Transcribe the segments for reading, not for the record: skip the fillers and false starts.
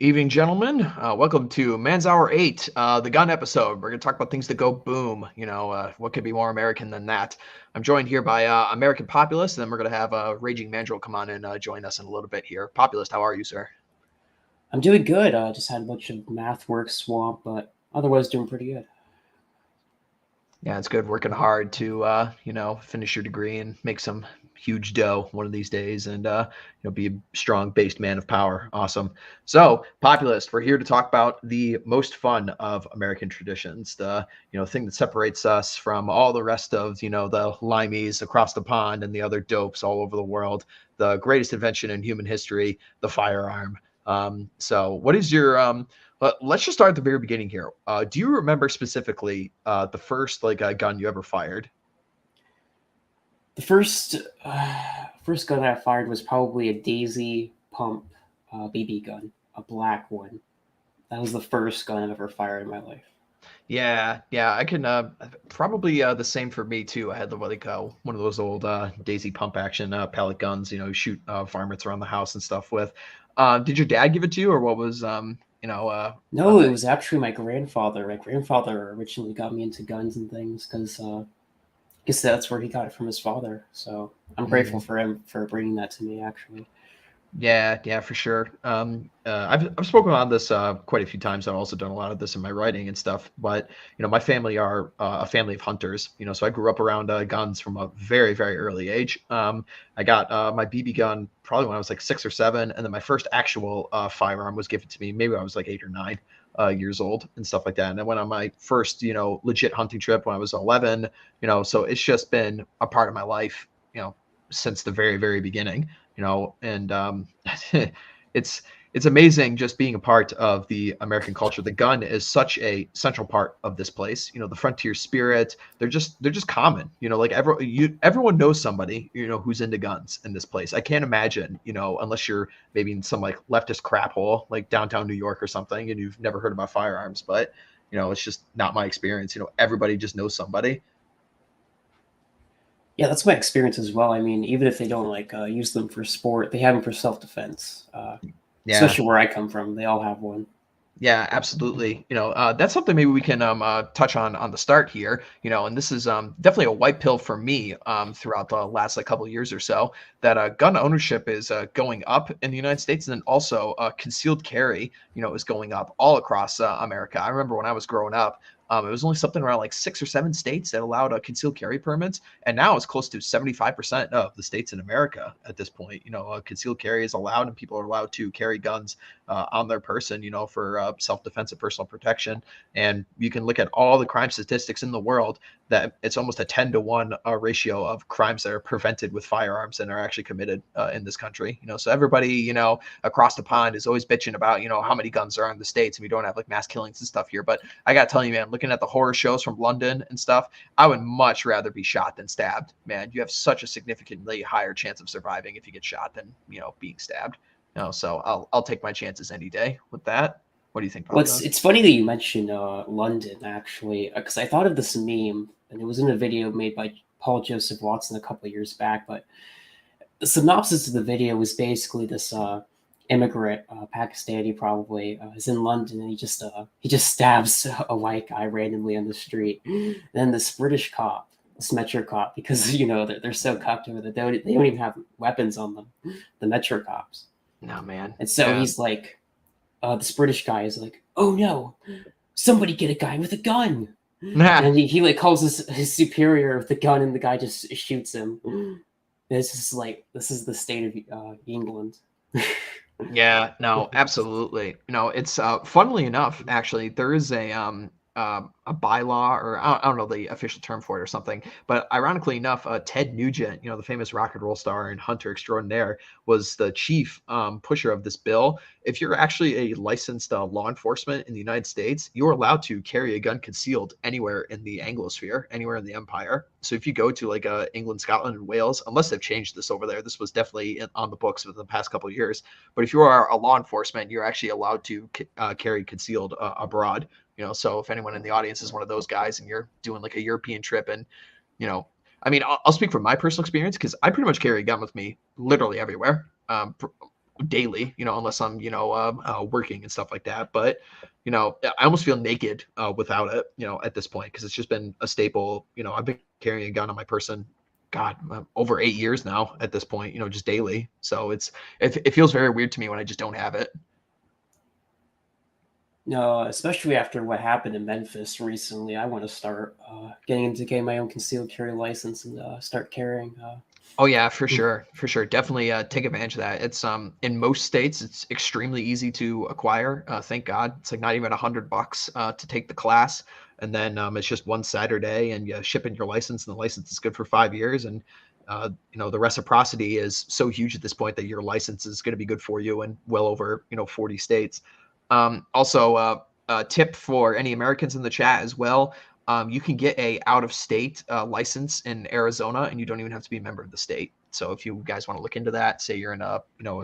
Evening, gentlemen. Welcome to Man's Hour 8, the gun episode. We're going to talk about things that go boom. What could be more American than that? I'm joined here by American Populist, and then we're going to have Raging Mandrill come on and join us in a little bit here. Populist, how are you, sir? I'm doing good. Just had a bunch of math work swamp, but otherwise doing pretty good. Yeah, it's good working hard to, finish your degree and make some huge dough one of these days and, be a strong based man of power. Awesome. So, Populist, we're here to talk about the most fun of American traditions, the, thing that separates us from all the rest of, the limeys across the pond and the other dopes all over the world, the greatest invention in human history, the firearm. So what is your let's just start at the very beginning here. Do you remember specifically the first gun you ever fired? The first gun I fired was probably a Daisy pump BB gun, a black one. That was the first gun I've ever fired in my life. Yeah, I can probably the same for me too. I had one of those old Daisy pump action pellet guns, shoot varmints around the house and stuff with. Did your dad give it to you, or what was No, it was actually my grandfather. My grandfather originally got me into guns and things because I guess that's where he got it from his father. So I'm grateful for him for bringing that to me, actually. Yeah, for sure. I've spoken on this quite a few times. I've also done a lot of this in my writing and stuff. But my family are a family of hunters. So I grew up around guns from a very, very early age. I got my BB gun probably when I was like 6 or 7, and then my first actual firearm was given to me maybe I was like 8 or 9 years old and stuff like that. And I went on my first legit hunting trip when I was 11. So it's just been a part of my life. Since the very, very beginning. And it's it's amazing just being a part of the American culture. The gun is such a central part of this place. The frontier spirit. They're just common. Everyone knows somebody who's into guns in this place. I can't imagine unless you're maybe in some like leftist crap hole like downtown New York or something, and you've never heard about firearms. But it's just not my experience. Everybody just knows somebody. Yeah, that's my experience as well. I mean, even if they don't use them for sport, they have them for self-defense. Yeah. Especially where I come from, they all have one. Yeah, absolutely. That's something maybe we can touch on the start here. And this is definitely a white pill for me throughout the last couple of years or so. That gun ownership is going up in the United States, and then also concealed carry, is going up all across America. I remember when I was growing up. It was only something around like 6 or 7 states that allowed concealed carry permits, and now it's close to 75% of the states in America at this point. Concealed carry is allowed, and people are allowed to carry guns on their person, for self-defense and personal protection. And you can look at all the crime statistics in the world that it's almost a 10-to-1 ratio of crimes that are prevented with firearms and are actually committed in this country. So everybody, across the pond is always bitching about, how many guns are in the States, and we don't have like mass killings and stuff here. But I got to tell you, man, looking at the horror shows from London and stuff, I would much rather be shot than stabbed, man. You have such a significantly higher chance of surviving if you get shot than, being stabbed. So I'll take my chances any day with that. What do you think, Well, Papa? it's funny that you mentioned London, actually, because I thought of this meme, and it was in a video made by Paul Joseph Watson a couple of years back. But the synopsis of the video was basically this immigrant, Pakistani probably, is in London, and he just stabs a white guy randomly on the street. And then this British cop, this Metro cop, because they're so cocked over that they don't even have weapons on them, the Metro cops. No, man. And so Yeah. he's like, this British guy is like, "Oh no, somebody get a guy with a gun!" Nah. And he like calls his superior with the gun, and the guy just shoots him. This is the state of England. Yeah, no, absolutely. It's funnily enough, actually, there is a bylaw, or I don't know the official term for it or something, but ironically enough, Ted Nugent, the famous rock and roll star and hunter extraordinaire, was the chief pusher of this bill. If you're actually a licensed law enforcement in the United States, you're allowed to carry a gun concealed anywhere in the Anglosphere, anywhere in the empire. So if you go to like England, Scotland, and Wales, unless they've changed this over there, this was definitely on the books within the past couple of years. But if you are a law enforcement, you're actually allowed to carry concealed abroad. So if anyone in the audience is one of those guys and you're doing like a European trip, and I mean, I'll speak from my personal experience because I pretty much carry a gun with me literally everywhere. daily, unless I'm, working and stuff like that. But, I almost feel naked without it, at this point, because it's just been a staple. I've been carrying a gun on my person, God, over 8 years now at this point, just daily. So it feels very weird to me when I just don't have it. No, especially after what happened in Memphis recently, I want to start getting my own concealed carry license and start carrying. Oh yeah, for sure, for sure. Definitely take advantage of that. It's in most states it's extremely easy to acquire. Thank God, it's like not even $100 to take the class, and then it's just one Saturday, and you ship in your license, and the license is good for 5 years. And the reciprocity is so huge at this point that your license is going to be good for you in well over 40 states. Also, a tip for any Americans in the chat as well. You can get a out-of-state license in Arizona, and you don't even have to be a member of the state. So if you guys want to look into that, say you're in a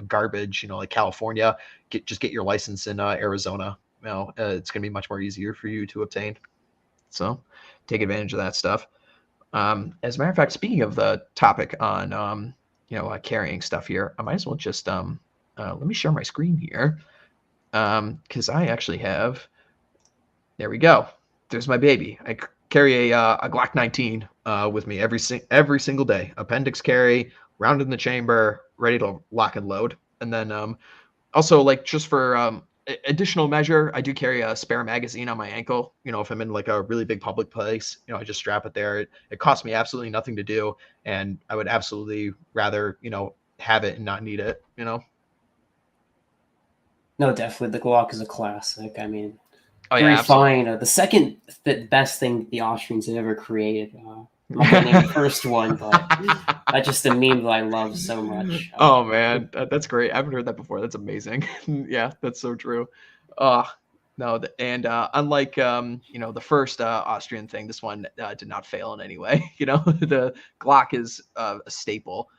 garbage, like California, just get your license in Arizona. It's going to be much more easier for you to obtain. So take advantage of that stuff. As a matter of fact, speaking of the topic on carrying stuff here, I might as well just let me share my screen here, because I actually have. There we go. There's my baby. I carry a Glock 19 with me every single day. Appendix carry, round in the chamber, ready to lock and load. And then also, like, just for additional measure, I do carry a spare magazine on my ankle. If I'm in like a really big public place, I just strap it there. It costs me absolutely nothing to do, and I would absolutely rather have it and not need it. No, definitely the Glock is a classic. I mean, Oh yeah, very absolutely. fine. The second best thing the Austrians have ever created. I'm not gonna name the first one, but that's just a meme that I love so much. Oh man, that's great. I haven't heard that before. That's amazing. Yeah, that's so true. Uh no, and unlike the first Austrian thing, this one did not fail in any way. The Glock is a staple.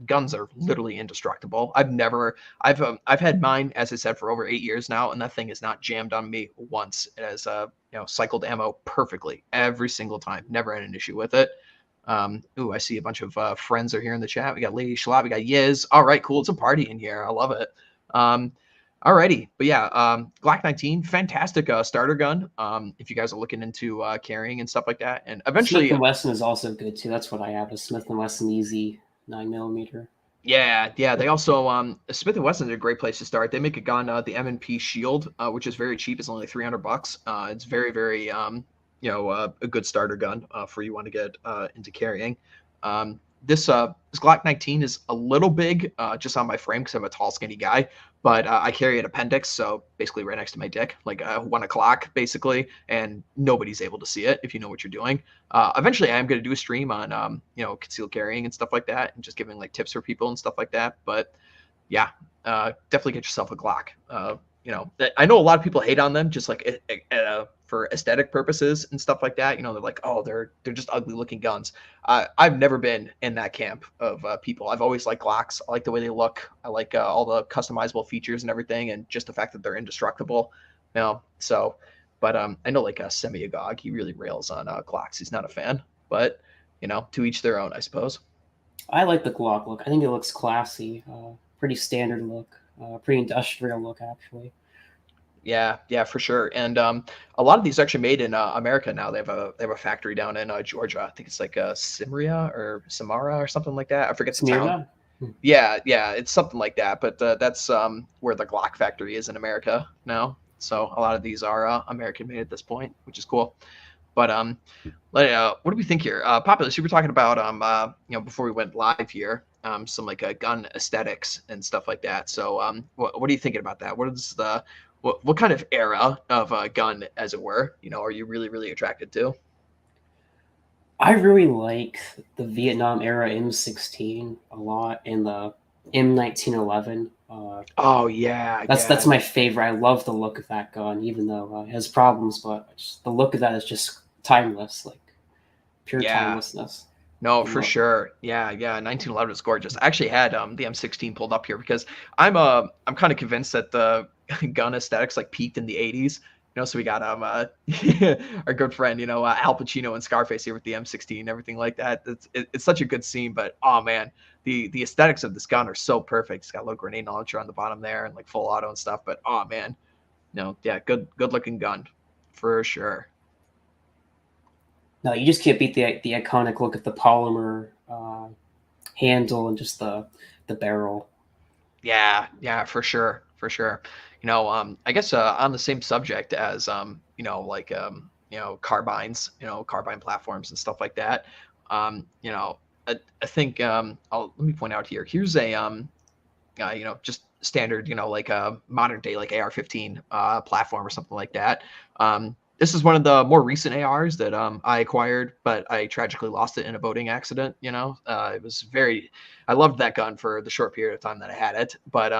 Guns are literally indestructible. I've had mine, as I said, for over 8 years now, and that thing has not jammed on me once. It has cycled ammo perfectly every single time. Never had an issue with it. I see a bunch of friends are here in the chat. We got Lady Schlot, we got Yiz. All right, cool. It's a party in here. I love it. Alrighty, but yeah, Glock 19, fantastic starter gun. If you guys are looking into carrying and stuff like that, and Smith eventually, and Wesson is also good too. That's what I have. A Smith and Wesson Easy 9mm. yeah. They also Smith and Wesson is a great place to start. They make a gun, the M&P Shield, which is very cheap. It's only like $300. It's very a good starter gun for you want to get into carrying. This Glock 19 is a little big just on my frame because I'm a tall, skinny guy, but I carry an appendix, so basically right next to my dick, like 1 o'clock basically, and nobody's able to see it if you know what you're doing. Eventually, I am going to do a stream on concealed carrying and stuff like that, and just giving like tips for people and stuff like that. But yeah, definitely get yourself a Glock. I know a lot of people hate on them just like for aesthetic purposes and stuff like that. They're like, oh, they're just ugly looking guns. I've never been in that camp of people. I've always liked Glocks. I like the way they look. I like all the customizable features and everything, and just the fact that they're indestructible. So, but I know like Semi-Agog, he really rails on Glocks. He's not a fan, but to each their own, I suppose. I like the Glock look. I think it looks classy. Pretty standard look. Pretty industrial look, actually. Yeah, for sure. And a lot of these are actually made in America now. They have a factory down in Georgia. I think it's like Simria or Samara or something like that. I forget the town. Smyrna? Yeah, it's something like that. But that's where the Glock factory is in America now. So a lot of these are American made at this point, which is cool. But what do we think here? Populous, you were talking about before we went live here, some like gun aesthetics and stuff like that. So what are you thinking about that? What kind of era of gun, as it were, are you really, really attracted to? I really like the Vietnam era M16 a lot, and the M1911. Oh yeah, That's my favorite. I love the look of that gun, even though it has problems, but the look of that is just timeless, like pure timelessness. No, for sure. Yeah. 1911 is gorgeous. I actually had the M16 pulled up here because I'm kind of convinced that the gun aesthetics like peaked in the 80s, So we got our good friend, Al Pacino and Scarface here with the M16 and everything like that. It's such a good scene, but oh man, the aesthetics of this gun are so perfect. It's got a little grenade launcher on the bottom there and like full auto and stuff. But oh man, yeah, good looking gun for sure. No, you just can't beat the iconic look of the polymer handle and just the barrel. Yeah, for sure, for sure. I guess on the same subject as carbines, carbine platforms and stuff like that. I think let me point out here. Here's a just standard, like a modern day like AR-15 platform or something like that. This is one of the more recent ARs that I acquired, but I tragically lost it in a boating accident. It was I loved that gun for the short period of time that I had it, but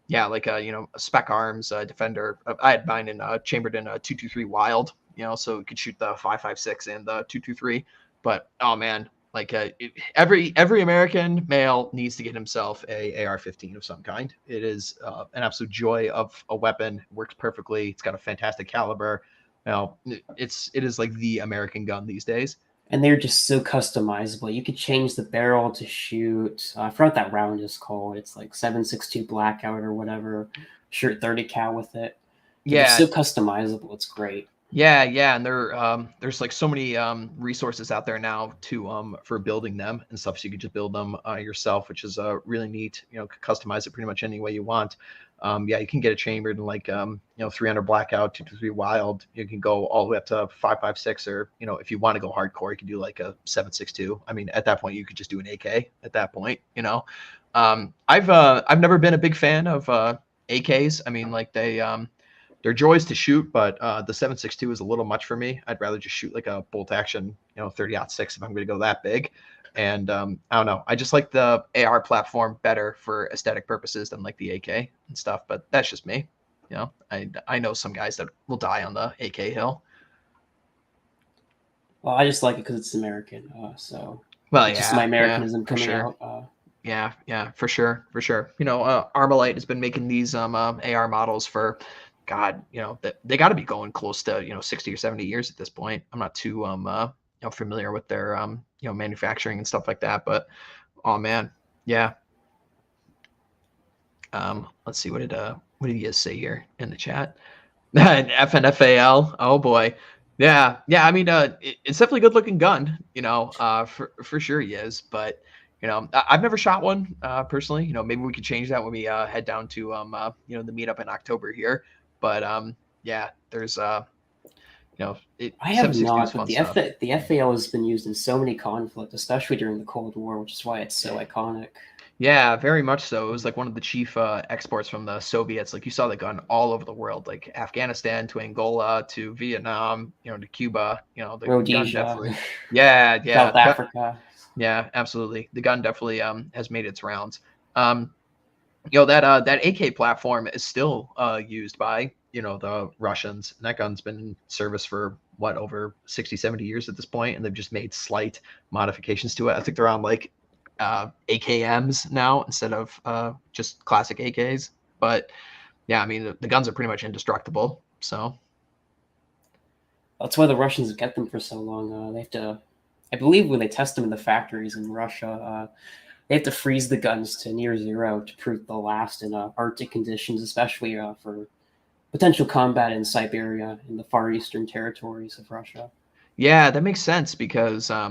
yeah, like a spec arms defender. I had mine chambered in a 223 Wild, so it could shoot the 5.56 and the 223. But oh man, like every American male needs to get himself a AR-15 of some kind. It is an absolute joy of a weapon. It works perfectly. It's got a fantastic caliber. It is like the American gun these days. And they're just so customizable. You could change the barrel to shoot. I forgot that round is called. It's like 7.62 blackout or whatever. Shoot 30 cal with it. They're Yeah, so customizable. It's great. yeah, and there's like so many resources out there now to for building them and stuff. So you can just build them yourself, which is really neat. Customize it pretty much any way you want. Yeah, you can get it chambered in like 300 blackout, 223 Wild. You can go all the way up to 5.56, or if you want to go hardcore, you can do like a 7.62. I mean, at that point, you could just do an AK. At that point, I've never been a big fan of AKs. I mean, like they're joys to shoot, but the 7.62 is a little much for me. I'd rather just shoot like a bolt action, 30-06 if I'm going to go that big. And I don't know. I just like the AR platform better for aesthetic purposes than like the AK and stuff. But that's just me. I know some guys that will die on the AK hill. Well, I just like it because it's American. So Well, it's just my Americanism for coming sure. out. Yeah, for sure. Armalite has been making these AR models for, God, they got to be going close to 60 or 70 years at this point. I'm not too familiar with their manufacturing and stuff like that, but oh man, yeah. Let's see, what did you guys say here in the chat? FNFAL. Oh boy. Yeah. I mean, it's definitely a good looking gun, for sure he is, but I've never shot one personally. Maybe we could change that when we head down to the meetup in October here. But yeah, there's I have not, but the FAL has been used in so many conflicts, especially during the Cold War, which is why it's so iconic. Yeah, very much so. It was like one of the chief exports from the Soviets. Like you saw the gun all over the world, like Afghanistan to Angola to Vietnam, to Cuba. The Rhodesia, gun definitely. Yeah, South Africa. Yeah, absolutely. The gun definitely has made its rounds. That AK platform is still used by the Russians. And that gun's been in service for over 60, 70 years at this point, and they've just made slight modifications to it. I think they're on like AKMs now instead of just classic AKs. But yeah, I mean the guns are pretty much indestructible. So that's why the Russians get them for so long. They have to, I believe, when they test them in the factories in Russia, they have to freeze the guns to near zero to prove they'll last in Arctic conditions, especially for potential combat in Siberia in the far eastern territories of Russia. Yeah, that makes sense because I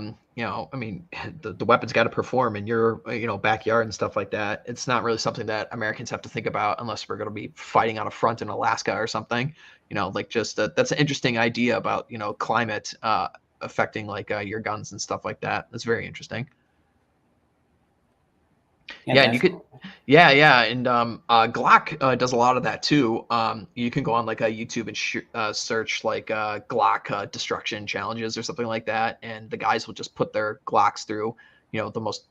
mean, the weapon's got to perform in your backyard and stuff like that. It's not really something that Americans have to think about unless we're going to be fighting on a front in Alaska or something. Like just that's an interesting idea about climate affecting like your guns and stuff like that. That's very interesting. Yeah, and you could, and Glock does a lot of that too. You can go on like a YouTube and search like Glock destruction challenges or something like that, and the guys will just put their Glocks through, the most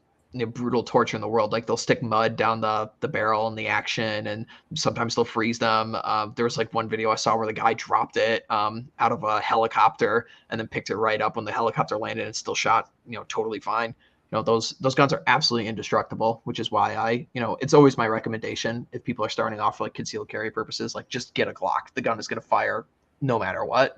brutal torture in the world. Like they'll stick mud down the barrel in the action, and sometimes they'll freeze them. There was like one video I saw where the guy dropped it out of a helicopter and then picked it right up when the helicopter landed and still shot, totally fine. Those guns are absolutely indestructible, which is why it's always my recommendation if people are starting off for like concealed carry purposes, like just get a Glock. The gun is going to fire no matter what.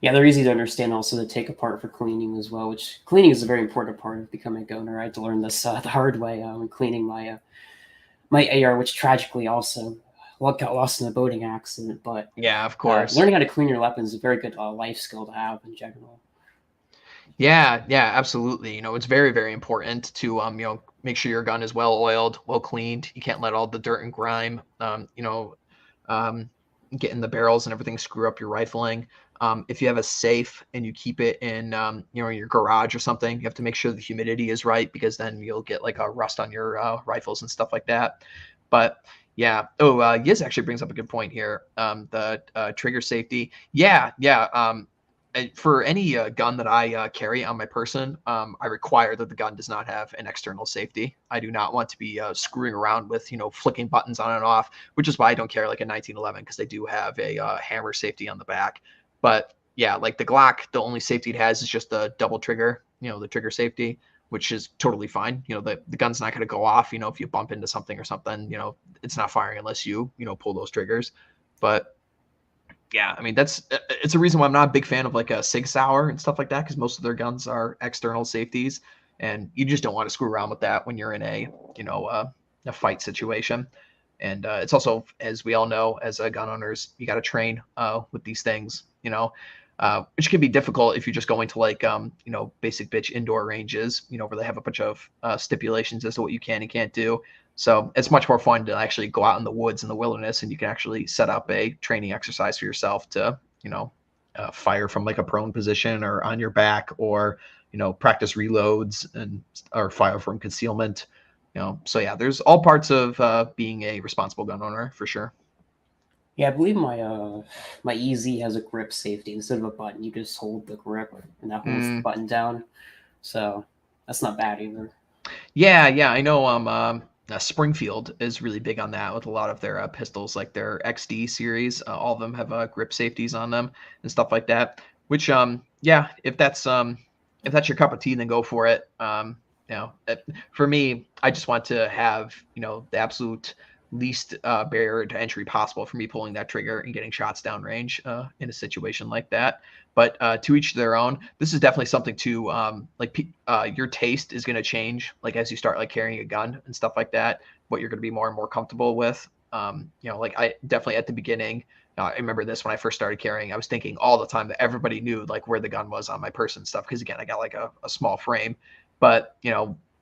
Yeah, they're easy to understand also to take apart for cleaning as well, which cleaning is a very important part of becoming a gun owner. I had to learn this the hard way when cleaning my AR, which tragically also got lost in a boating accident. But Yeah, of course. learning how to clean your weapons is a very good life skill to have in general. Yeah, yeah, absolutely. It's very, very important to make sure your gun is well oiled, well cleaned. You can't let all the dirt and grime um, get in the barrels and everything, screw up your rifling. If you have a safe and you keep it in your garage or something, you have to make sure the humidity is right, because then you'll get like a rust on your rifles and stuff like that. But yeah. Oh, Yiz actually brings up a good point here. The trigger safety. Yeah, yeah. For any gun that I carry on my person, I require that the gun does not have an external safety. I do not want to be screwing around with, flicking buttons on and off, which is why I don't carry like a 1911, because they do have a hammer safety on the back. But yeah, like the Glock, the only safety it has is just the double trigger, the trigger safety, which is totally fine. The gun's not going to go off, if you bump into something or something, it's not firing unless you, pull those triggers. But yeah, I mean, it's a reason why I'm not a big fan of like a Sig Sauer and stuff like that, because most of their guns are external safeties, and you just don't want to screw around with that when you're in a fight situation. And it's also, as we all know, as gun owners, you got to train with these things, which can be difficult if you're just going to like basic bitch indoor ranges, where they have a bunch of stipulations as to what you can and can't do. So it's much more fun to actually go out in the woods in the wilderness, and you can actually set up a training exercise for yourself to, fire from like a prone position or on your back, or, practice reloads and or fire from concealment. So yeah, there's all parts of being a responsible gun owner for sure. Yeah, I believe my EZ has a grip safety instead of a button. You just hold the grip, and that holds the Mm, button down. So that's not bad either. yeah, yeah, I know. Springfield is really big on that with a lot of their pistols, like their XD series. All of them have grip safeties on them and stuff like that. Which, yeah, if that's your cup of tea, then go for it. For me, I just want to have the absolute least barrier to entry possible for me pulling that trigger and getting shots downrange in a situation like that. But to each their own. This is definitely something to your taste is going to change like as you start like carrying a gun and stuff like that. What you're going to be more and more comfortable with. Like I definitely at the beginning. I remember this when I first started carrying. I was thinking all the time that everybody knew like where the gun was on my person and stuff, because again I got like a small frame. But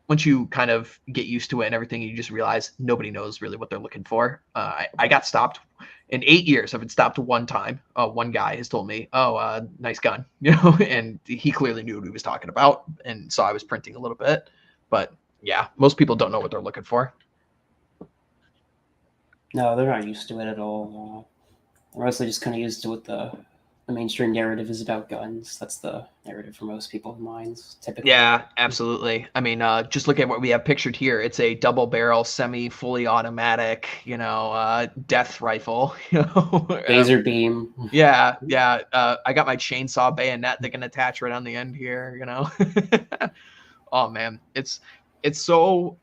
once you kind of get used to it and everything, you just realize nobody knows really what they're looking for. I got stopped in 8 years. I've been stopped one time. One guy has told me, "Oh, nice gun," and he clearly knew what he was talking about, and so I was printing a little bit. But yeah, most people don't know what they're looking for. No, they're not used to it at all. They're mostly just kind of used to what the mainstream narrative is about guns. That's the narrative for most people's minds, typically. Yeah, absolutely. I mean, just look at what we have pictured here. It's a double barrel, fully automatic, death rifle. Laser beam. Yeah, yeah. I got my chainsaw bayonet that can attach right on the end here. Oh man, it's so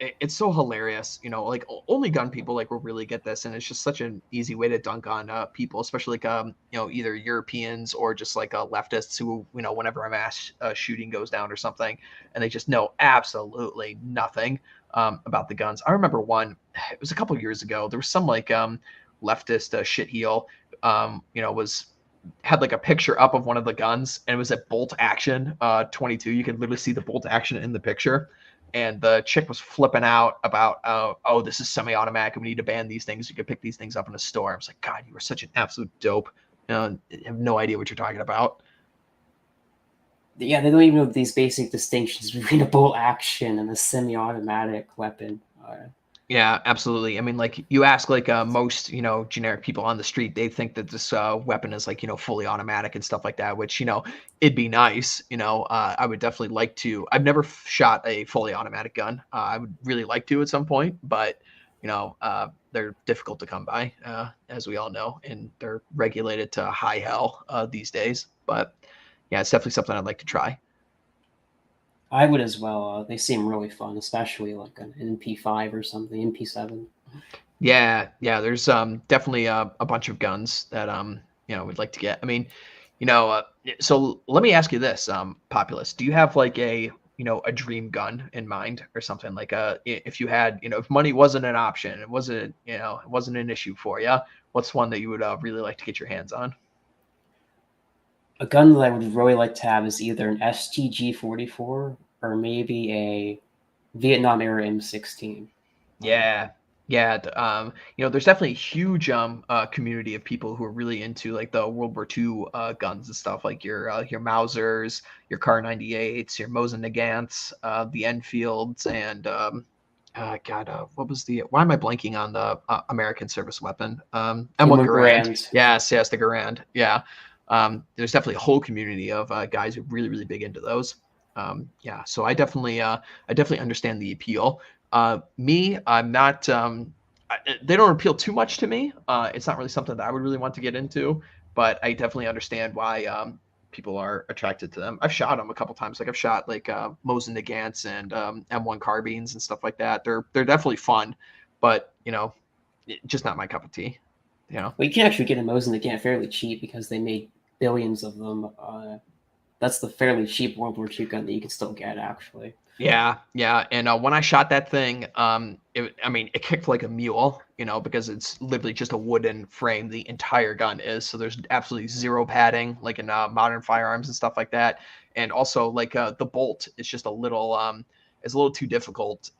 hilarious. Like only gun people like will really get this, and it's just such an easy way to dunk on people, especially like either Europeans or just like leftists who whenever a mass shooting goes down or something, and they just know absolutely nothing about the guns. I remember one. It was a couple years ago. There was some like leftist shitheel was had like a picture up of one of the guns, and it was a bolt action 22. You could literally see the bolt action in the picture, and the chick was flipping out about oh, this is semi-automatic, we need to ban these things, you could pick these things up in a store. I was like, God, you are such an absolute dope. I have no idea what you're talking about. Yeah, they don't even know these basic distinctions between a bolt action and a semi-automatic weapon. Yeah, absolutely. I mean, like you ask like most, generic people on the street, they think that this weapon is like, fully automatic and stuff like that, which, it'd be nice. I would definitely like to. I've never shot a fully automatic gun. I would really like to at some point, but, they're difficult to come by, as we all know, and they're regulated to high hell these days. But yeah, it's definitely something I'd like to try. I would as well. They seem really fun, especially like an MP5 or something, MP7. Yeah, yeah. There's definitely a bunch of guns that would like to get. I mean, so let me ask you this, Populous. Do you have like a dream gun in mind or something like if you had, if money wasn't an option, it wasn't an issue for you, what's one that you would really like to get your hands on? A gun that I would really like to have is either an STG-44 or maybe a Vietnam era M16. Yeah. Yeah, there's definitely a huge community of people who are really into like the World War II guns and stuff, like your Mausers, your Kar 98s, your Mosin Nagants, the Enfields, and God, what was the? Why am I blanking on the American service weapon? M1 Garand. Immigrant. Yes, the Garand. Yeah, there's definitely a whole community of guys who are really, really big into those. Yeah, so I definitely understand the appeal. Me, I'm not. They don't appeal too much to me. It's not really something that I would really want to get into, but I definitely understand why people are attracted to them. I've shot them a couple times. Like I've shot like Mosin Nagants and M1 carbines and stuff like that. They're definitely fun, but just not my cup of tea. Well, you can actually get a Mosin Nagant fairly cheap because they made billions of them. That's the fairly cheap World War II gun that you can still get, actually. Yeah, yeah. And when I shot that thing, it kicked like a mule, because it's literally just a wooden frame. The entire gun is, so there's absolutely zero padding, like in modern firearms and stuff like that. And also, like the bolt is just it's a little too difficult,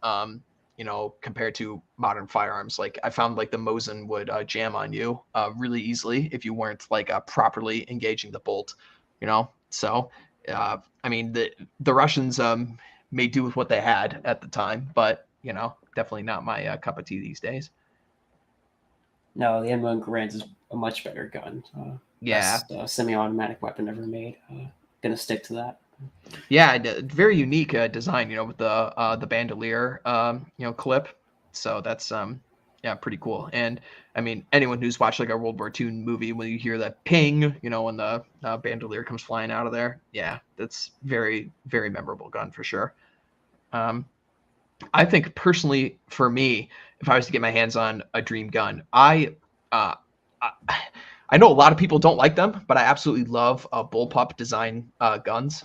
compared to modern firearms. Like I found like the Mosin would jam on you really easily if you weren't like properly engaging the bolt, So, the Russians made do with what they had at the time, but definitely not my cup of tea these days. No, the M1 Garand is a much better gun. Yeah, Best semi-automatic weapon ever made. Gonna stick to that. yeah, very unique design, with the bandolier, clip. So that's yeah, pretty cool. And I mean, anyone who's watched like a World War II movie, when you hear that ping, when the bandolier comes flying out of there, yeah, that's very, very memorable gun for sure. Um, I think personally, for me, if I was to get my hands on a dream gun, uh, I, I know a lot of people don't like them, but I absolutely love bullpup design guns.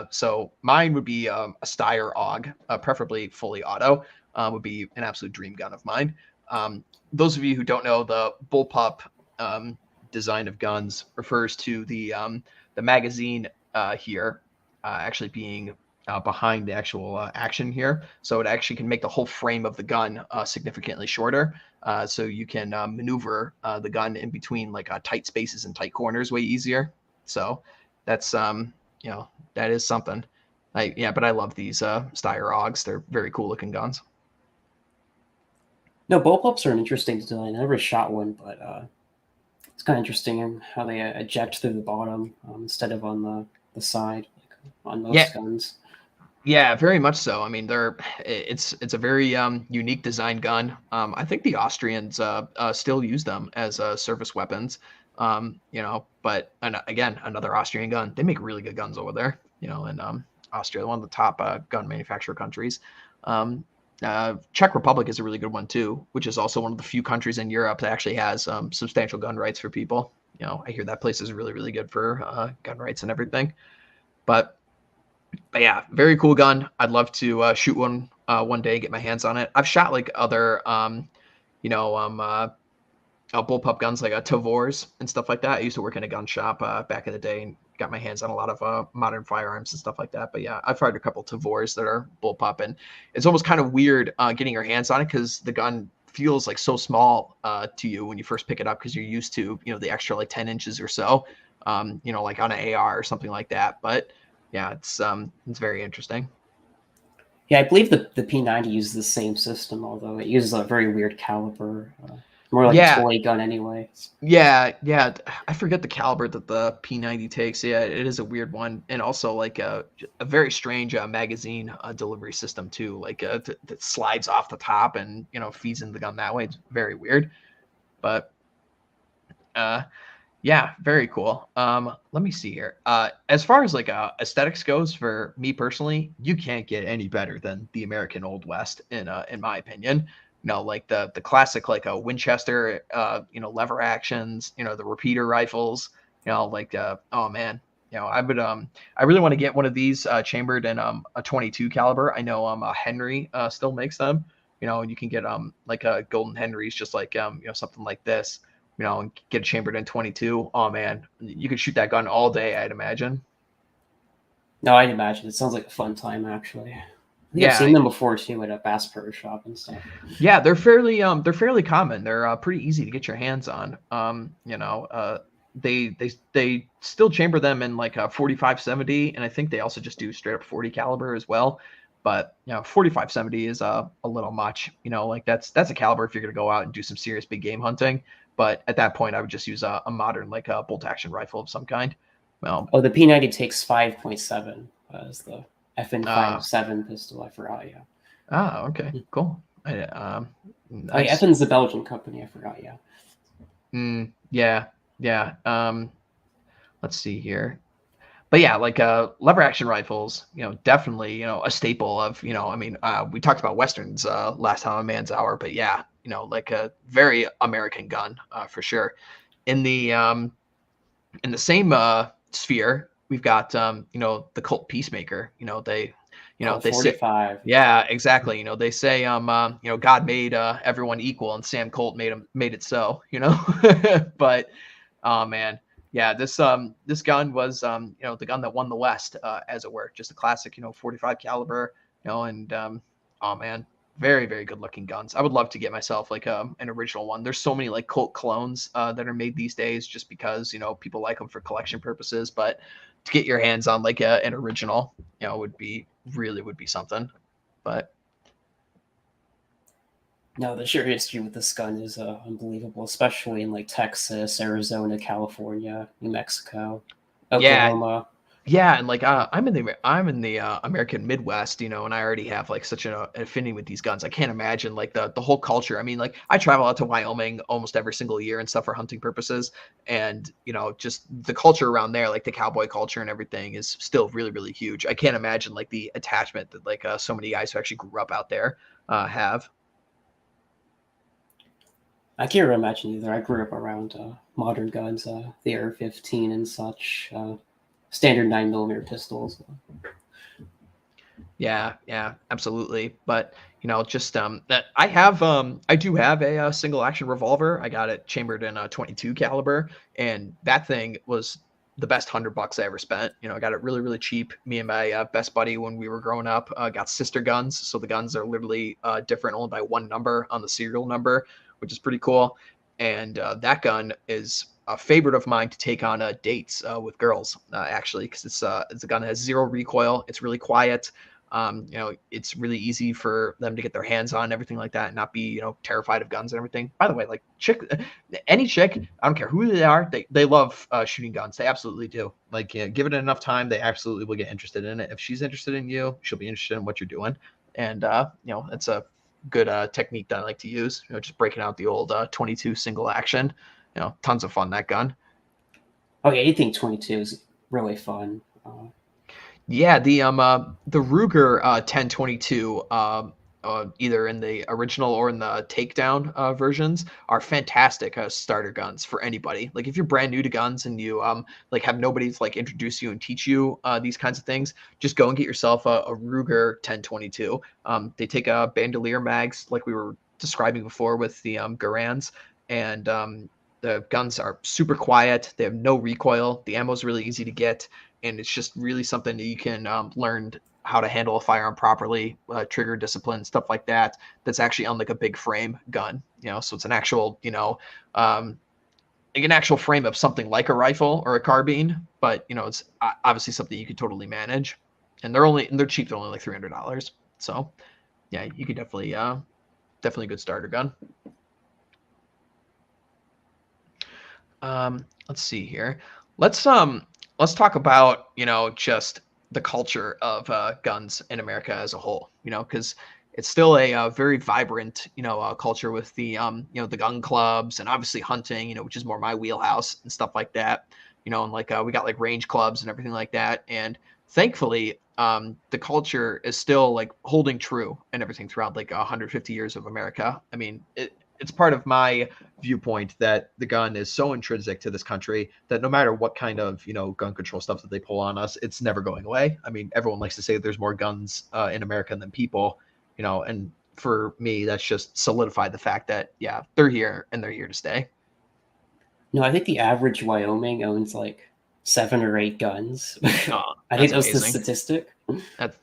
So mine would be a Steyr AUG, preferably fully auto, would be an absolute dream gun of mine. Those of you who don't know, the bullpup design of guns refers to the magazine here actually being behind the actual action here. So it actually can make the whole frame of the gun significantly shorter. So you can maneuver the gun in between like tight spaces and tight corners way easier. So that's, that is something. But I love these Steyr AUGs. They're very cool looking guns. No, bullpups are an interesting design. I never shot one, but it's kind of interesting in how they eject through the bottom instead of on the side, like on Yeah, most guns. yeah, very much so. I mean, it's a very unique design gun. I think the Austrians still use them as service weapons. But again, another Austrian gun. They make really good guns over there. In Austria, one of the top gun manufacturer countries. Czech Republic is a really good one too, which is also one of the few countries in Europe that actually has substantial gun rights for people. I hear that place is really, really good for gun rights and everything. But yeah, very cool gun. I'd love to shoot one day, get my hands on it. I've shot like other you know bullpup guns like Tavors and stuff like that. I used to work in a gun shop back in the day and got my hands on a lot of modern firearms and stuff like that. But yeah, I've fired a couple Tavors that are bullpup, and it's almost kind of weird getting your hands on it because the gun feels like so small to you when you first pick it up because you're used to the extra like 10 inches or so, like on an AR or something like that. But yeah, it's very interesting. Yeah, I believe the P90 uses the same system, although it uses a very weird caliber. More like a Yeah, toy gun, anyway. yeah. I forget the caliber that the P90 takes. Yeah, it is a weird one, and also like a very strange magazine delivery system too. Like that slides off the top and feeds into the gun that way. It's very weird, but uh, yeah, very cool. Let me see here. As far as like aesthetics goes, for me personally, you can't get any better than the American Old West in my opinion. like the classic like a Winchester, lever actions, the repeater rifles, like oh man, I really want to get one of these chambered in a 22 caliber. I know Henry still makes them, and you can get like golden Henrys just like something like this, and get it chambered in 22. Oh man, you could shoot that gun all day, I'd imagine. No, I'd imagine it sounds like a fun time actually. I think I've Yeah, seen them before too at a Bass Pro Shop and stuff. yeah, they're fairly common. They're pretty easy to get your hands on. They still chamber them in like a 45-70, and I think they also just do straight up 40 caliber as well. But 45-70 is a little much. Like that's a caliber if you're gonna go out and do some serious big game hunting. But at that point, I would just use a modern like a bolt action rifle of some kind. Well, Oh, the P90 takes 5.7 as the uh, FN57 pistol. I forgot. Yeah. okay, cool. Oh, yeah, Nice. Effen's the Belgian company. I forgot. Yeah. Yeah, yeah. Let's see here. But yeah, like lever action rifles, definitely, a staple of, I mean, we talked about westerns last time on Man's Hour, but yeah, like a very American gun for sure. In the same sphere, we've got the Colt Peacemaker. Colt They say, 45. yeah, exactly. They say God made everyone equal, and Sam Colt made it so. But oh man, yeah, this gun was the gun that won the West, as it were, just a classic 45 caliber, and oh man, very very good looking guns. I would love to get myself like an original one. There's so many like Colt clones that are made these days just because people like them for collection purposes, but to get your hands on like an original, would be something. But No, the sheer history with this gun is unbelievable, especially in like Texas, Arizona, California, New Mexico, yeah, Oklahoma. yeah, and like I'm in the American Midwest, and I already have like such an affinity with these guns. I can't imagine like the whole culture. I mean, like I travel out to Wyoming almost every single year and stuff for hunting purposes, and just the culture around there, like the cowboy culture and everything, is still really really huge. I can't imagine like the attachment that like so many guys who actually grew up out there have. I can't imagine either. I grew up around modern guns, the AR-15 and such, standard 9mm pistols. Yeah, yeah, absolutely. But just that I do have a, single action revolver. I got it chambered in a 22 caliber, and that thing was the best $100 I ever spent. I got it really really cheap. Me and my best buddy when we were growing up got sister guns, so the guns are literally different only by one number on the serial number, which is pretty cool. And that gun is a favorite of mine to take on dates with girls, actually, because it's a gun that has zero recoil. It's really quiet. It's really easy for them to get their hands on everything like that and not be, terrified of guns and everything. By the way, like any chick, I don't care who they are, they love shooting guns. They absolutely do. Like, give it enough time, they absolutely will get interested in it. If she's interested in you, she'll be interested in what you're doing. And, it's a good technique that I like to use, just breaking out the old 22 single action, tons of fun, that gun. Oh yeah, anything 22 is really fun. Yeah, the Ruger 1022, either in the original or in the takedown versions, are fantastic starter guns for anybody. Like if you're brand new to guns and you like have nobody to like introduce you and teach you these kinds of things, just go and get yourself a Ruger 1022. They take bandolier mags like we were describing before with the Garands, and the guns are super quiet. They have no recoil. The ammo is really easy to get, and it's just really something that you can learn how to handle a firearm properly, trigger discipline, stuff like that. That's actually on like a big frame gun, so it's an actual, like an actual frame of something like a rifle or a carbine, but it's obviously something you could totally manage. And they're cheap. They're only like $300. So yeah, you could definitely a good starter gun. Let's see here. Let's talk about just the culture of guns in America as a whole. Because it's still a, very vibrant culture with the the gun clubs and obviously hunting, which is more my wheelhouse and stuff like that. And like we got like range clubs and everything like that. And thankfully, the culture is still like holding true and everything throughout like 150 years of America. I mean, it's part of my viewpoint that the gun is so intrinsic to this country that no matter what kind of gun control stuff that they pull on us, it's never going away. I mean, everyone likes to say that there's more guns in America than people, and for me, that's just solidified the fact that yeah, they're here and they're here to stay. No, I think the average Wyoming owns like 7 or 8 guns. Oh, I think that's that was the amazing. statistic.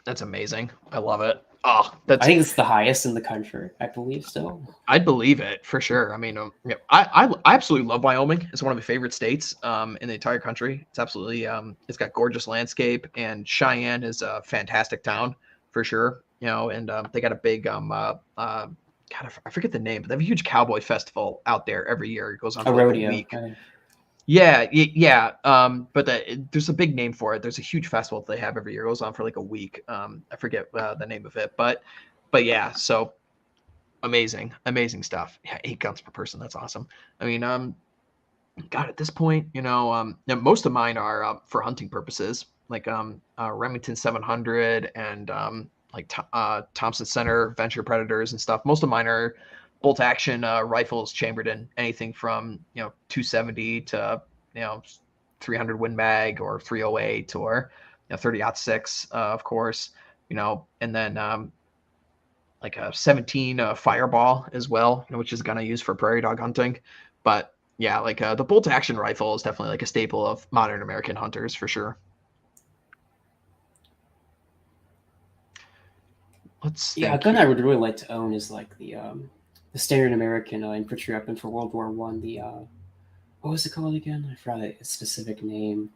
That's amazing. I love it. Oh, I think it's the highest in the country, I believe still. I'd believe it for sure. I mean, yeah, I absolutely love Wyoming. It's one of my favorite states in the entire country. It's absolutely it's got gorgeous landscape, and Cheyenne is a fantastic town for sure. And they got a big God, I forget the name, but they have a huge cowboy festival out there every year. It goes on A for like a rodeo. week. Yeah, yeah. But there's a big name for it. There's a huge festival that they have every year. It goes on for like a week. I forget the name of it, but yeah. So amazing stuff. Yeah, 8 guns per person. That's awesome. I mean, God, at this point, now most of mine are for hunting purposes, like Remington 700 and like Thompson Center Venture Predators and stuff. Most of mine are bolt action rifles chambered in anything from 270 to 300 Win Mag or 308 or 30-06, of course, and then like a 17 Fireball as well, which is gonna use for prairie dog hunting. But yeah, like the bolt action rifle is definitely like a staple of modern American hunters for sure. Let's Yeah, a think gun I here. would really like to own is like the standard American infantry weapon for World War One. The what was it called again? I forgot its specific name.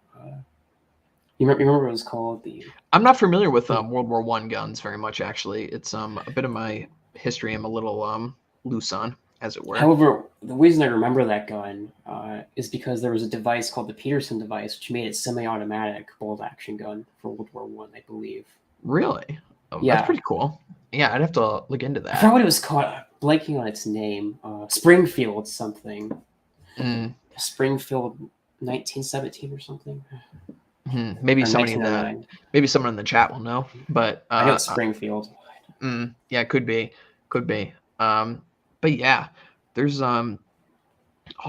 You remember what it was called? The I'm not familiar with World War One guns very much actually. It's a bit of my history I'm a little loose on, as it were. However, the reason I remember that gun is because there was a device called the Peterson device, which made it semi-automatic bolt action gun for World War One, I believe. Really? Oh, that's Yeah, pretty cool. Yeah, I'd have to look into I forgot that. what it was called. Blanking on its name. Springfield something. Mm, Springfield 1917 or something, maybe or somebody in the 1909. maybe someone in the chat will know, but I know it's Springfield. yeah, could be, could be. But yeah, there's all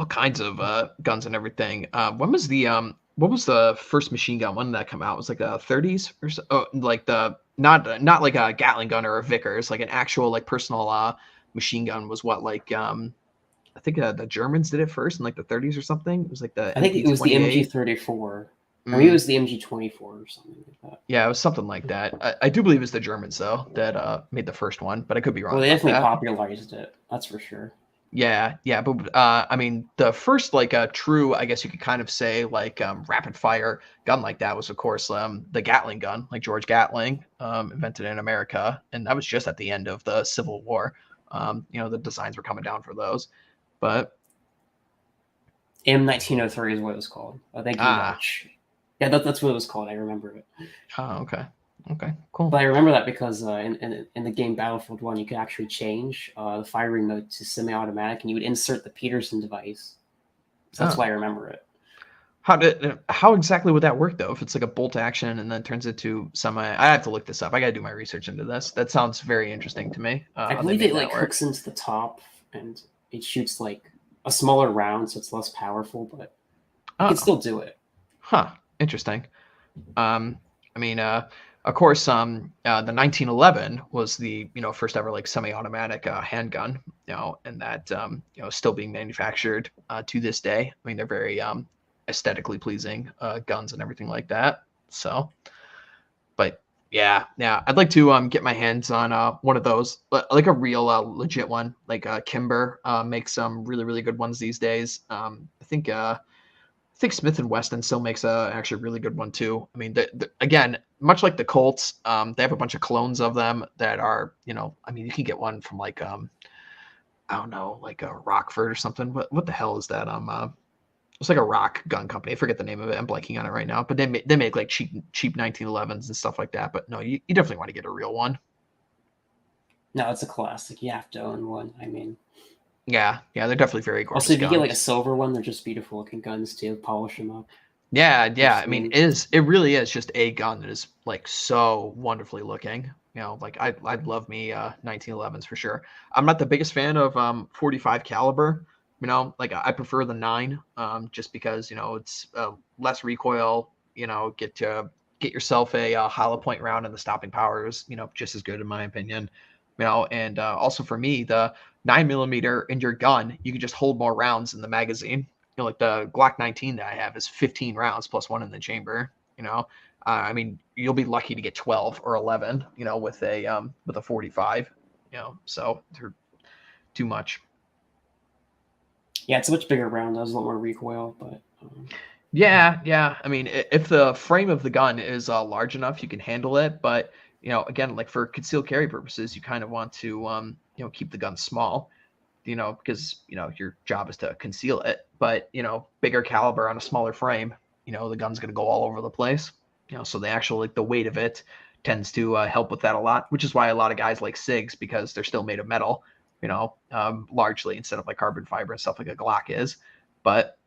kinds of guns and everything. When was the what was the first machine gun? When did that come out? It was like the 30s or so. Oh, like the not like a Gatling gun or a Vickers, like an actual like personal machine gun was what like I think the Germans did it first in like the 30s or something. It was like the I think it was the MP-28. MG34, or maybe it Mm, was the MG24 or something like that. yeah, it was something like that. I do believe it's the Germans though that made the first one, but I could be Well, wrong they about definitely that. popularized it. That's for sure. Yeah, yeah, but I mean, the first like true, I guess you could kind of say like rapid fire gun like that was of course the Gatling gun, like George Gatling, invented in America, and that was just at the end of the Civil War. The designs were coming down for those, but M1903 is what it was called. Thank you, ah, March. Yeah, that's what it was called. I remember it. okay, okay, cool. But I remember that because in the game Battlefield 1, you could actually change the firing mode to semi-automatic, and you would insert the Peterson device. So that's Oh, why I remember it. how exactly would that work though? If it's like a bolt action and then turns into semi, I have to look this up. I gotta do my research into this. That sounds very interesting to me. I How they believe made it that like work. hooks into the top, and it shoots like a smaller round, so it's less powerful, but you can Oh, still do it. huh, interesting. I mean, of course, the 1911 was the first ever like semi-automatic handgun, and that still being manufactured to this day. I mean, they're very aesthetically pleasing guns and everything like that. So, but yeah, yeah, I'd like to get my hands on one of those, like a real legit one. Like Kimber makes some really good ones these days. I think Smith and Weston still makes a actually really good one too. I mean, again, much like the Colts, they have a bunch of clones of them that are, I mean, you can get one from like, I don't know, like a Rockford or something. What the hell is that? It's like a rock gun company. I forget the name of it. I'm blanking on it right now. But they make like cheap 1911s and stuff like that. But no, you definitely want to get a real one. No, it's a classic. You have to own one. I mean, Yeah, yeah, they're definitely very also gorgeous if you get like a guns. silver one, they're just beautiful looking guns too. Polish them up. Yeah. which I mean, seems it really is just a gun that is like so wonderfully looking. Like I'd love me 1911s for sure. I'm not the biggest fan of 45 caliber. Like I prefer the 9 just because it's less recoil. Get yourself a hollow point round, and the stopping power is just as good in my opinion. And also for me, the 9 millimeter in your gun, you can just hold more rounds in the magazine. Like the Glock 19 that I have is 15 rounds plus one in the chamber. I mean, you'll be lucky to get 12 or 11. With a 45. So they're too much. yeah, it's a much bigger round. That was a lot more recoil, but Yeah. I mean, if the frame of the gun is large enough, you can handle it. But again, like for concealed carry purposes, you kind of want to keep the gun small. Because your job is to conceal it. But bigger caliber on a smaller frame, the gun's going to go all over the place. So the actual like the weight of it tends to help with that a lot, which is why a lot of guys like SIGs because they're still made of metal. Largely instead of like carbon fiber and stuff like a Glock is. But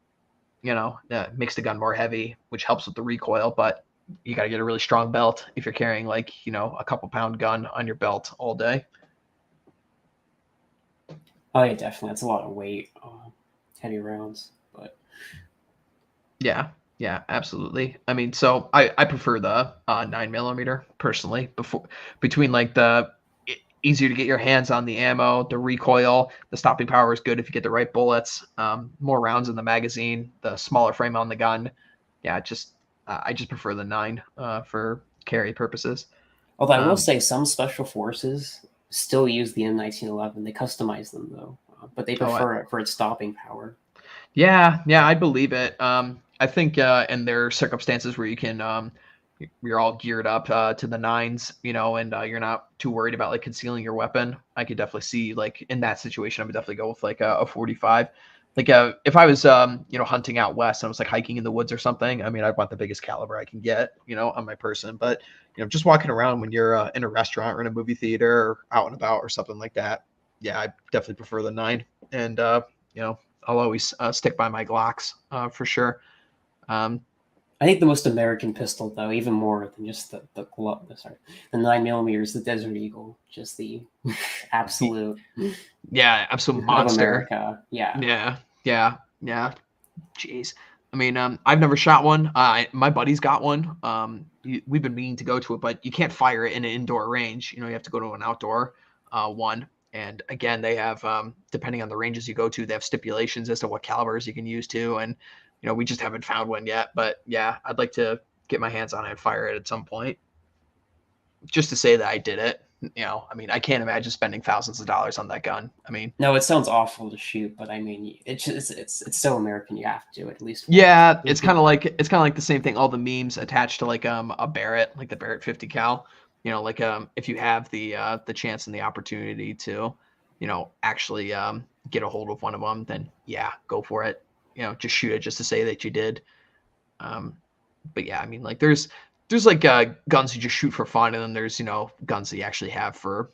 makes the gun more heavy, which helps with the recoil. But you got to get a really strong belt if you're carrying like a couple pound gun on your belt all day. oh yeah, definitely, that's a lot of weight, heavy rounds. But Yeah, absolutely. I mean, so I prefer the 9 millimeter personally. Between like the easier to get your hands on the ammo, the recoil, the stopping power is good if you get the right bullets. More rounds in the magazine, the smaller frame on the gun. Yeah, I just prefer the 9 for carry purposes. although I will Um, say some special forces still use the M1911. They customize them though, but they oh, prefer it for its stopping power. yeah, I believe it. I think in there are circumstances where you're all geared up to the nines, and you're not too worried about like concealing your weapon. I could definitely see like in that situation, I would definitely go with like a 45. Like if I was hunting out west and I was like hiking in the woods or something, I mean I'd want the biggest caliber I can get, on my person. But just walking around when you're in a restaurant or in a movie theater or out and about or something like that, yeah, I definitely prefer the 9. And you know I'll always stick by my Glocks for sure. Um, I think the most American pistol, though, even more than just the glove, sorry, the 9 millimeters, the Desert Eagle, just the absolute yeah, absolute of monster. America. Yeah, Yeah. Jeez. I mean, I've never shot one. My buddy's got one. We've been meaning to go to it, but you can't fire it in an indoor range. You have to go to an outdoor one. And again, they have, depending on the ranges you go to, they have stipulations as to what calibers you can use too. And we just haven't found one yet. But yeah, I'd like to get my hands on it and fire it at some point, just to say that I did it. I mean, I can't imagine spending thousands of dollars on that gun. I mean, no, it sounds awful to shoot, but I mean, it's so American. You have to do it at least once. yeah, it's kind of like the same thing. All the memes attached to like a Barrett, like the Barrett 50 cal. Like if you have the chance and the opportunity to, actually get a hold of one of them, then yeah, go for it. Just shoot it just to say that you did. Um, but yeah, I mean, like there's like guns you just shoot for fun, and then there's guns that you actually have for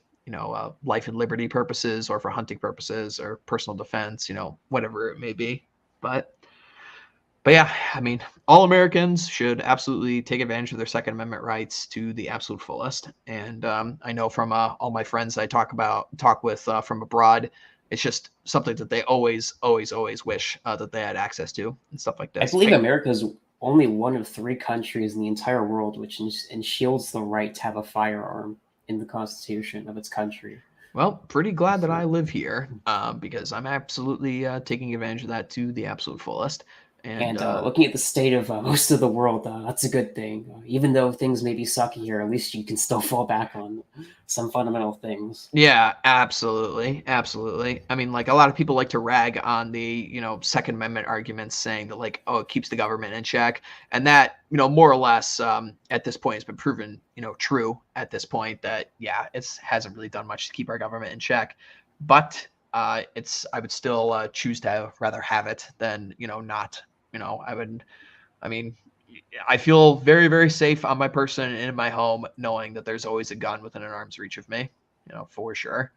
life and liberty purposes or for hunting purposes or personal defense, whatever it may be. But yeah, I mean, all Americans should absolutely take advantage of their Second Amendment rights to the absolute fullest. And I know from all my friends I talk with from abroad, it's just something that they always wish that they had access to and stuff like I this. believe America is only one of 3 countries in the entire world which shields the right to have a firearm in the Constitution of its country. Well, pretty glad that I So, live here because I'm absolutely taking advantage of that to the absolute fullest. And and looking at the state of most of the world, that's a good thing. Even though things may be sucky here, at least you can still fall back on some fundamental things. yeah, absolutely. I mean, like a lot of people like to rag on the Second Amendment arguments, saying that like, oh, it keeps the government in check, and that more or less at this point has been proven true at this point that yeah, it hasn't really done much to keep our government in check, but I would still choose to rather have it than not. I mean, I feel very safe on my person and in my home, knowing that there's always a gun within an arm's reach of me, for sure.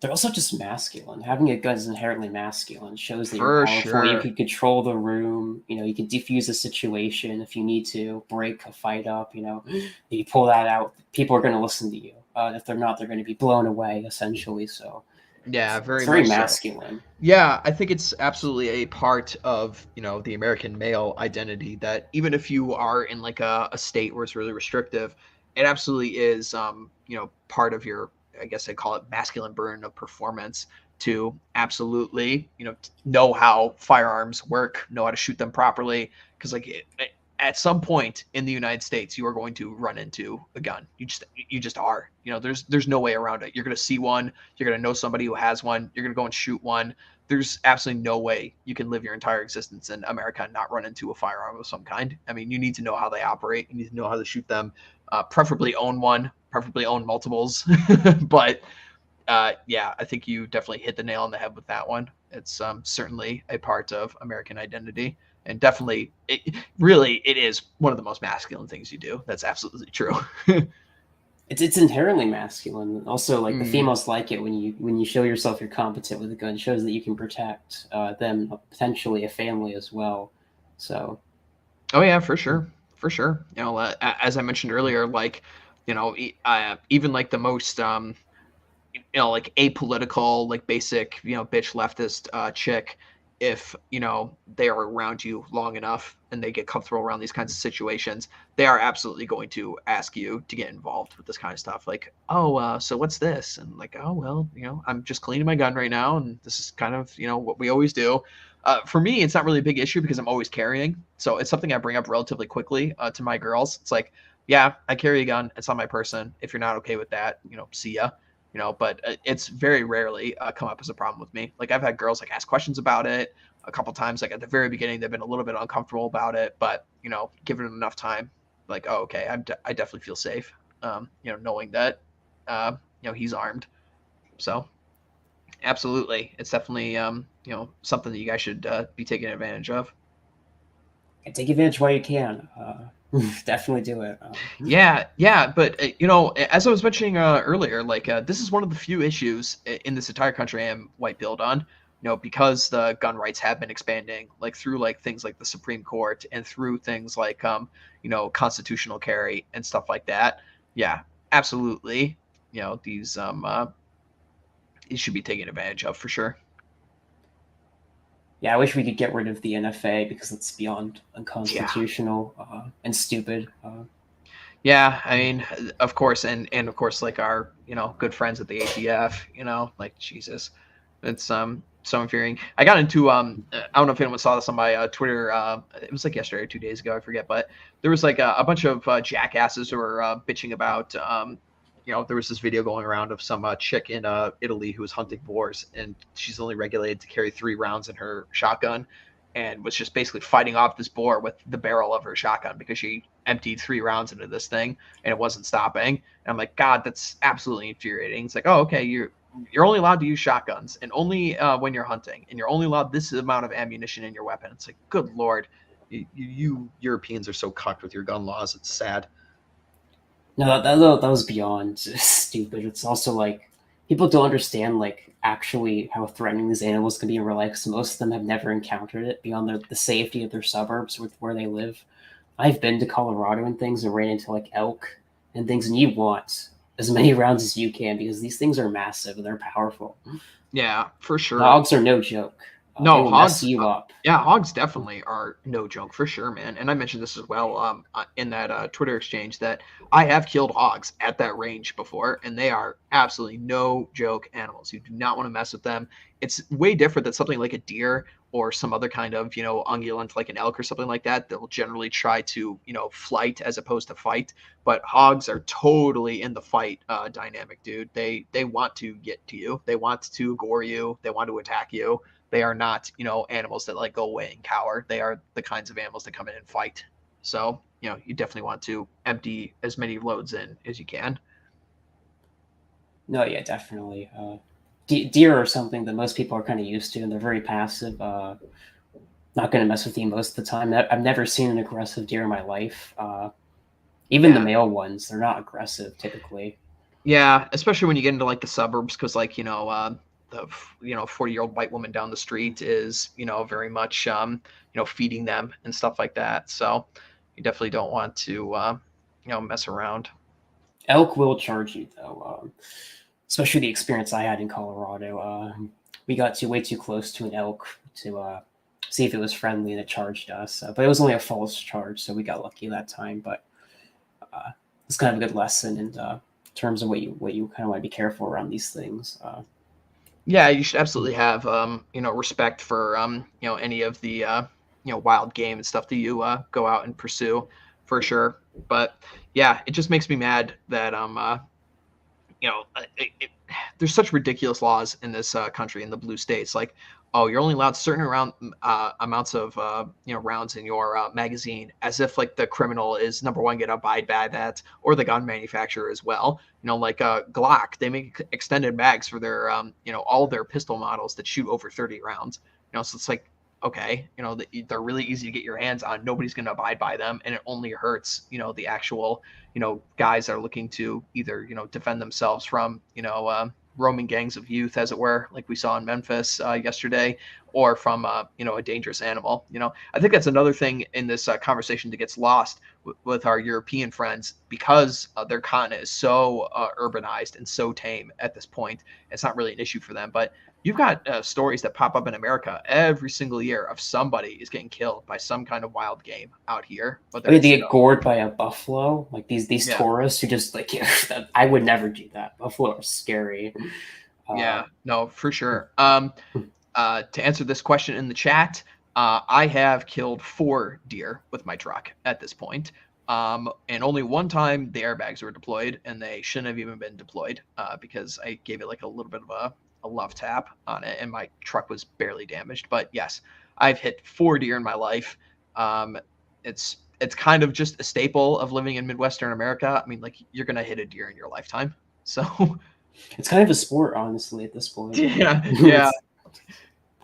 they're also just masculine. Having a gun is inherently masculine. It shows that you're For powerful. You sure. can control the room. You can defuse a situation if you need to, break a fight up. You pull that out. People are going to listen to you. If they're not, they're going to be blown away, essentially. So Yeah, it's very very much so. masculine. Yeah, I think it's absolutely a part of, the American male identity that even if you are in like a state where it's really restrictive, it absolutely is, part of your, I guess I call it masculine burden of performance to absolutely, know how firearms work, know how to shoot them properly. Because at some point in the United States, you are going to run into a gun. You just are. There's no way around it. You're going to see one. You're going to know somebody who has one. You're going to go and shoot one. There's absolutely no way you can live your entire existence in America and not run into a firearm of some kind. I mean, you need to know how they operate. You need to know how to shoot them. Preferably own one. Preferably own multiples. But yeah, I think you definitely hit the nail on the head with that one. It's certainly a part of American identity, and definitely, it is one of the most masculine things you do. That's absolutely true. It's inherently masculine. Also, like the Mm, females like it when you show yourself you're competent with a gun. It shows that you can protect them, potentially a family as well. So oh yeah, for sure, for sure. As I mentioned earlier, like, even like the most like apolitical, like basic, bitch leftist chick, if they are around you long enough and they get comfortable around these kinds of situations, they are absolutely going to ask you to get involved with this kind of stuff. Like, oh, so what's this? And like, oh well, I'm just cleaning my gun right now, and this is kind of what we always do. For me, it's not really a big issue because I'm always carrying, so it's something I bring up relatively quickly to my girls. It's like, yeah, I carry a gun. It's on my person. If you're not okay with that, see ya. But it's very rarely come up as a problem with me. Like I've had girls like ask questions about it a couple times. Like at the very beginning, they've been a little bit uncomfortable about it, but given it enough time, like, oh, okay, I definitely feel safe. Knowing that, he's armed. So absolutely, it's definitely something that you guys should be taking advantage of. take advantage while you can. Definitely do it. Yeah, yeah, but as I was mentioning earlier, like this is one of the few issues in this entire country I am white pilled on. Because the gun rights have been expanding, like through like things like the Supreme Court and through things like constitutional carry and stuff like that. Yeah, absolutely. These should be taken advantage of for sure. Yeah, I wish we could get rid of the NFA because it's beyond Yeah. unconstitutional and stupid. Yeah, I mean, of course, and of course, like our good friends at the ATF, like Jesus, it's so infuriating. I got into I don't know if anyone saw this on my Twitter. It was like yesterday or 2 days ago, I forget, but there was like a bunch of jackasses who were bitching about there was this video going around of some chick in Italy who was hunting boars, and she's only regulated to carry 3 rounds in her shotgun, and was just basically fighting off this boar with the barrel of her shotgun because she emptied 3 rounds into this thing and it wasn't stopping. And I'm like, God, that's absolutely infuriating. It's like, oh, okay, you're only allowed to use shotguns and only when you're hunting, and you're only allowed this amount of ammunition in your weapon. It's like, good Lord, you Europeans are so cucked with your gun laws. It's sad. No, that was beyond stupid. It's also like people don't understand like actually how threatening these animals can be in real life. Because most of them have never encountered it beyond the safety of their suburbs with where they live. I've been to Colorado and things and ran into like elk and things, and you want as many rounds as you can because these things are massive and they're powerful. Yeah, for sure. Dogs are no joke. They No, will mess hogs. you up. Yeah, hogs definitely are no joke for sure, man. And I mentioned this as well in that Twitter exchange that I have killed hogs at that range before, and they are absolutely no joke animals. You do not want to mess with them. It's way different than something like a deer or some other kind of ungulate like an elk or something like that that will generally try to flight as opposed to fight. But hogs are totally in the fight dynamic, dude. They want to get to you. They want to gore you. They want to attack you. They are not, animals that like go away and cower. They are the kinds of animals that come in and fight. So, you definitely want to empty as many loads in as you can. No, yeah, definitely. Deer are something that most people are kind of used to, and they're very passive. Not going to mess with you most of the time. I've never seen an aggressive deer in my life. Even the Yeah. male ones, they're not aggressive typically. Yeah, especially when you get into like the suburbs, because like the 40-year-old white woman down the street is very much feeding them and stuff like that. So you definitely don't want to mess around. Elk will charge you though, especially the experience I had in Colorado. We got way too close to an elk to see if it was friendly, and it charged us. But it was only a false charge, so we got lucky that time. But it's kind of a good lesson in terms of what you kind of want to be careful around these things. Yeah, you should absolutely have respect for any of the wild game and stuff that you go out and pursue for sure. But yeah, it just makes me mad that there's such ridiculous laws in this country in the blue states. Like, oh, you're only allowed certain amounts of rounds in your magazine, as if like the criminal is number one going to abide by that, or the gun manufacturer as well. Like Glock, they make extended mags for their all their pistol models that shoot over 30 rounds. So it's like, okay, they're really easy to get your hands on. Nobody's going to abide by them, and it only hurts the actual guys that are looking to either defend themselves from roaming gangs of youth, as it were, like we saw in Memphis yesterday, or from a dangerous animal. I think that's another thing in this conversation that gets lost with our European friends, because their continent is so urbanized and so tame at this point. It's not really an issue for them, but you've got stories that pop up in America every single year of somebody is getting killed by some kind of wild game out here, I whether mean, they it's get gored by a buffalo, like these yeah. tourists who just like I would never do that. Buffalo are scary. Yeah, no, for sure. To answer this question in the chat, I have killed 4 deer with my truck at this point. And only one time the airbags were deployed, and they shouldn't have even been deployed because I gave it like a little bit of a love tap on it, and my truck was barely damaged. But yes, I've hit 4 deer in my life. It's kind of just a staple of living in Midwestern America. I mean, like, you're gonna hit a deer in your lifetime. So It's kind of a sport, honestly, at this point. yeah,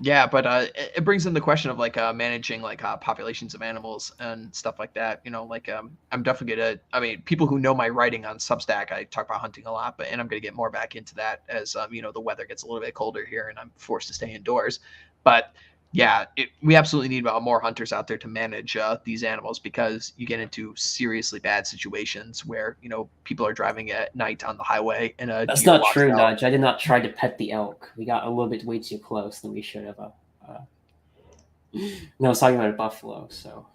yeah, but it brings in the question of like managing like populations of animals and stuff like that. Like I'm definitely gonna. I mean, people who know my writing on Substack, I talk about hunting a lot, and I'm gonna get more back into that as the weather gets a little bit colder here and I'm forced to stay indoors. But yeah, we absolutely need more hunters out there to manage these animals, because you get into seriously bad situations where people are driving at night on the highway and a That's deer not walks true, out. Nudge. I did not try to pet the elk. We got a little bit way too close than we should have. No, I was talking about a buffalo. So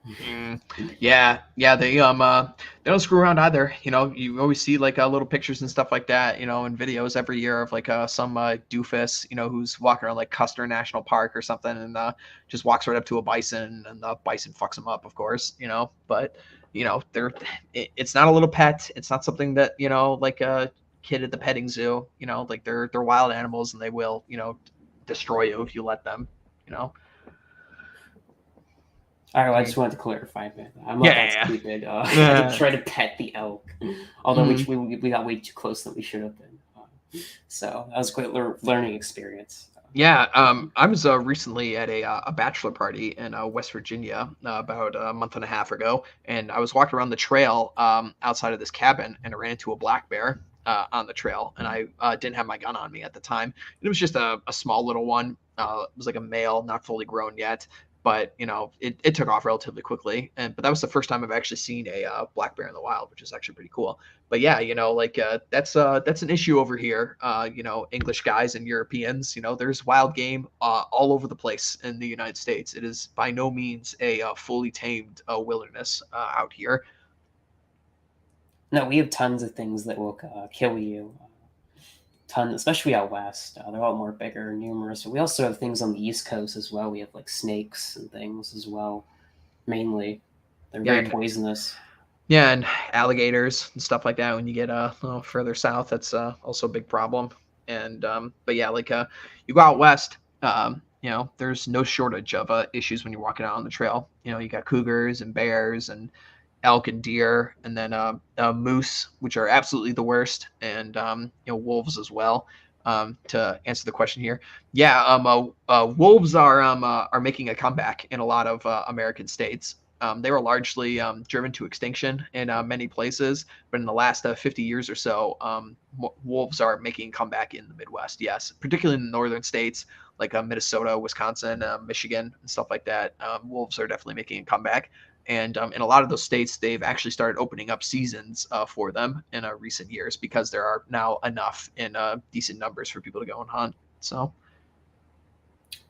Yeah, they don't screw around either. You always see like little pictures and stuff like that, and videos every year of like some doofus, who's walking around like Custer National Park or something, and just walks right up to a bison, and the bison fucks him up, of course. But they're it's not a little pet. It's not something that like a kid at the petting zoo. Like they're wild animals, and they will destroy you if you let them. You know. all right, I just wanted to clarify, man. I'm not that Yeah, stupid. I didn't yeah. try to pet the elk, although Mhm. we got way too close than we should have been. So that was a great learning experience. Yeah, I was recently at a bachelor party in West Virginia about a month and a half ago, and I was walking around the trail outside of this cabin, and I ran into a black bear on the trail, and I didn't have my gun on me at the time. It was just a small little one. It was like a male, not fully grown yet, but it took off relatively quickly. But that was the first time I've actually seen a black bear in the wild, which is actually pretty cool. But yeah, like that's an issue over here. English guys and Europeans. There's wild game all over the place in the United States. It is by no means a fully tamed wilderness out here. No, we have tons of things that will kill you. Ton, especially out west. They're a lot more bigger and numerous. We also have things on the East Coast as well. We have like snakes and things as well. Mainly, they're Yeah, very and poisonous. yeah, and alligators and stuff like that. When you get a little further south, that's also a big problem. And but yeah, like you go out west, there's no shortage of issues when you're walking out on the trail. You got cougars and bears and elk and deer, and then moose, which are absolutely the worst, and wolves as well. To answer the question here, yeah, wolves are making a comeback in a lot of American states. They were largely driven to extinction in many places, but in the last 50 years or so, wolves are making a comeback in the Midwest. Yes, particularly in the northern states like Minnesota, Wisconsin, Michigan, and stuff like that. Wolves are definitely making a comeback. And in a lot of those states, they've actually started opening up seasons for them in recent years because there are now enough in decent numbers for people to go and hunt. So,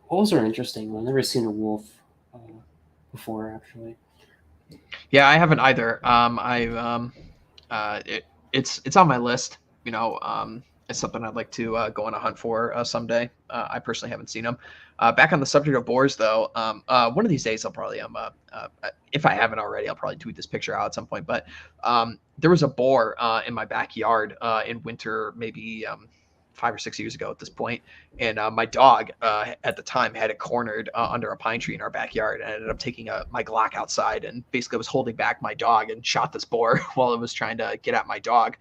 Wolves are interesting. I've never seen a wolf uh, before, actually. yeah, I haven't either. It's on my list. It's something I'd like to go on a hunt for someday. I personally haven't seen them. Back on the subject of boars, though, one of these days I'll probably if I haven't already, I'll probably tweet this picture out at some point. But there was a boar in my backyard in winter, maybe 5 or 6 years ago at this point, and my dog at the time had it cornered under a pine tree in our backyard. And I ended up taking my Glock outside and basically was holding back my dog and shot this boar while it was trying to get at my dog.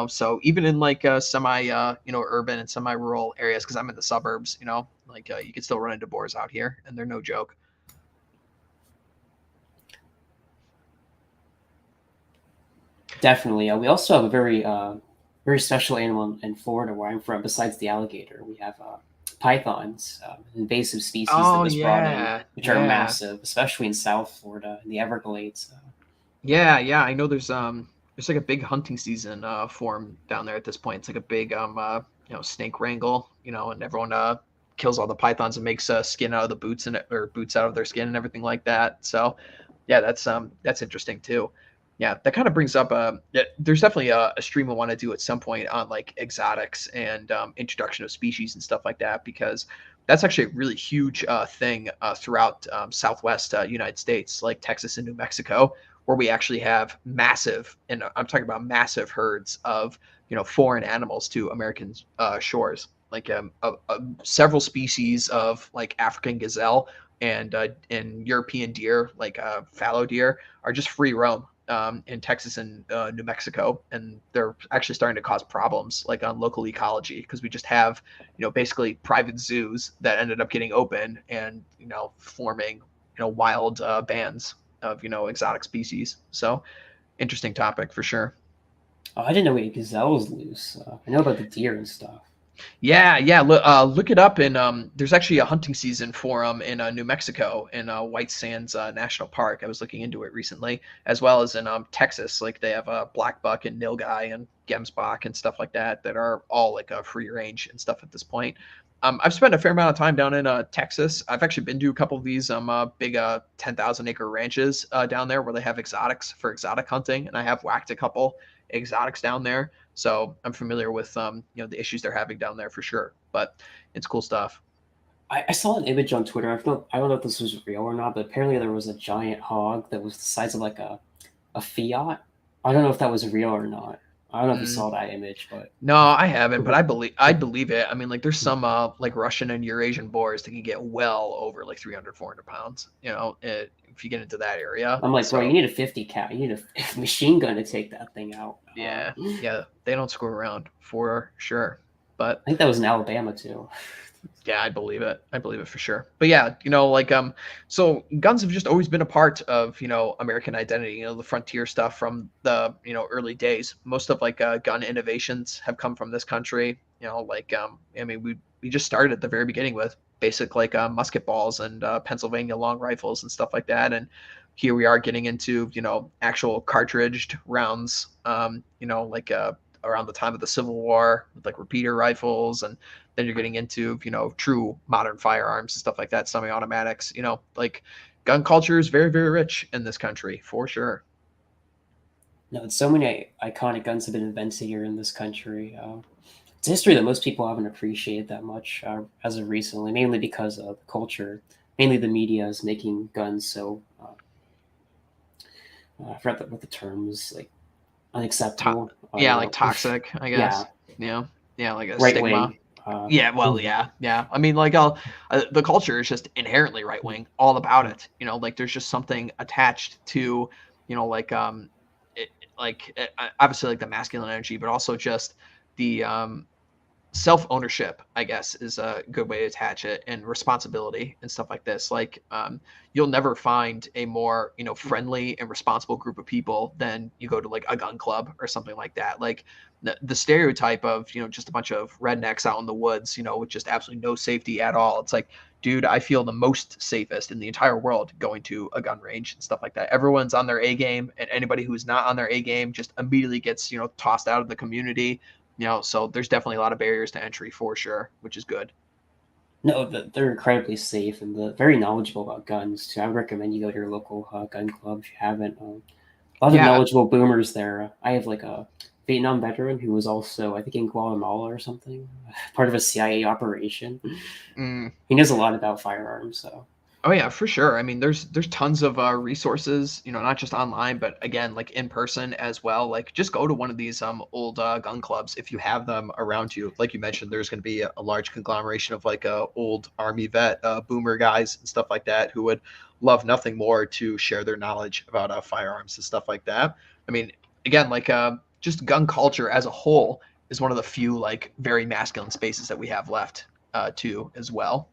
So even in like semi urban and semi-rural areas, because I'm in the suburbs, you can still run into boars out here, and they're no joke. Definitely. We also have a very special animal in Florida, where I'm from. Besides the alligator, we have pythons, invasive species that Oh was brought in, yeah, which are yeah, massive, especially in South Florida in the Everglades. yeah. I know there's like a big hunting season for 'em down there at this point. It's like a big snake wrangle, and everyone kills all the pythons and makes skin out of the boots or boots out of their skin and everything like that. So yeah, that's interesting too. Yeah, that kind of brings up there's definitely a stream I want to do at some point on like exotics and introduction of species and stuff like that, because that's actually a really huge thing throughout Southwest United States, like Texas and New Mexico, where we actually have massive, and I'm talking about massive herds of foreign animals to American shores, like several species of like African gazelle and European deer, like fallow deer, are just free roam in Texas and New Mexico, and they're actually starting to cause problems like on local ecology, because we just have basically private zoos that ended up getting open and forming wild bands of exotic species. So interesting topic for sure. I didn't know we had gazelles loose. I know about the deer and stuff. Yeah. Look it up, and there's actually a hunting season for them in New Mexico in White Sands National Park. I was looking into it recently, as well as in Texas. Like they have black buck and nilgai and gemsbok and stuff like that that are all like a free range and stuff at this point. I've spent a fair amount of time down in Texas. I've actually been to a couple of these big 10,000 acre ranches down there where they have exotics for exotic hunting, and I have whacked a couple exotics down there. So I'm familiar with the issues they're having down there for sure. But it's cool stuff. I saw an image on Twitter. I don't know if this was real or not, but apparently there was a giant hog that was the size of like a Fiat. I don't know if that was real or not. I don't know if you Mm. saw that image, but No, I haven't, but I believe it. I mean, like there's some like Russian and Eurasian boars that can get well over like 300, 400 pounds. If you get into that area. I'm like, bro, you So need a 50 cal. You need a machine gun to take that thing out. yeah, they don't screw around for sure. But I think that was in Alabama too. yeah, I believe it. I believe it for sure. But yeah, so guns have just always been a part of, American identity, the frontier stuff from the, early days. Most of like gun innovations have come from this country, I mean, we just started at the very beginning with basic like musket balls and Pennsylvania long rifles and stuff like that. And here we are getting into, actual cartridged rounds, around the time of the Civil War with like repeater rifles, and then you're getting into true modern firearms and stuff like that, semi-automatics. Like gun culture is very, very rich in this country for sure. No, so many iconic guns have been invented here in this country. It's a history that most people haven't appreciated that much as of recently, mainly because of the culture, mainly the media is making guns so. I forgot what the term is, like To- unacceptable. I don't yeah, like know. toxic, I Yeah, guess. Yeah, like a right stigma. wing. Uh, Yeah, well, yeah. I mean, like, the culture is just inherently right wing, all about it. Like there's just something attached to, like obviously like the masculine energy, but also just the self-ownership, I guess, is a good way to attach it, and responsibility and stuff like this. Like, you'll never find a more, friendly and responsible group of people than you go to like a gun club or something like that. Like the stereotype of, just a bunch of rednecks out in the woods, with just absolutely no safety at all. It's like, dude, I feel the most safest in the entire world going to a gun range and stuff like that. Everyone's on their A game, and anybody who's not on their A game just immediately gets, tossed out of the community. So there's definitely a lot of barriers to entry for sure, which is good. No, they're incredibly safe and very knowledgeable about guns too. I would recommend you go to your local gun club if you haven't. A lot of Yeah. knowledgeable boomers there. I have like a Vietnam veteran who was also, I think, in Guatemala or something, part of a CIA operation. Mm. He knows a lot about firearms. So. Oh yeah, for sure. I mean, there's tons of resources, not just online, but again, like in person as well. Like, just go to one of these old gun clubs if you have them around you. Like you mentioned, there's going to be a large conglomeration of like old army vet boomer guys and stuff like that who would love nothing more to share their knowledge about firearms and stuff like that. I mean, again, like just gun culture as a whole is one of the few like very masculine spaces that we have left too as well.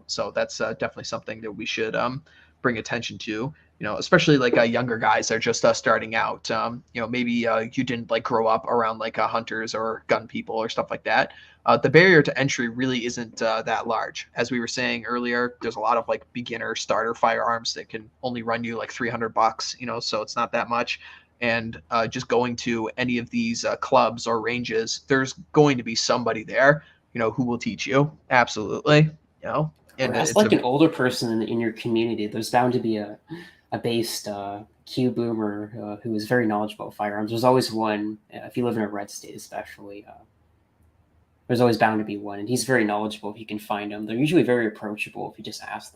So that's definitely something that we should bring attention to, especially like younger guys that are just starting out. Maybe you didn't like grow up around like hunters or gun people or stuff like that. The barrier to entry really isn't that large. As we were saying earlier, there's a lot of like beginner starter firearms that can only run you like $300, so it's not that much. And just going to any of these clubs or ranges, there's going to be somebody there, who will teach you. Absolutely. Or And as it's like a an older person in your community, there's bound to be a based Q boomer who is very knowledgeable about firearms. There's always one, if you live in a red state especially, there's always bound to be one, and he's very knowledgeable if you can find them. They're usually very approachable if you just ask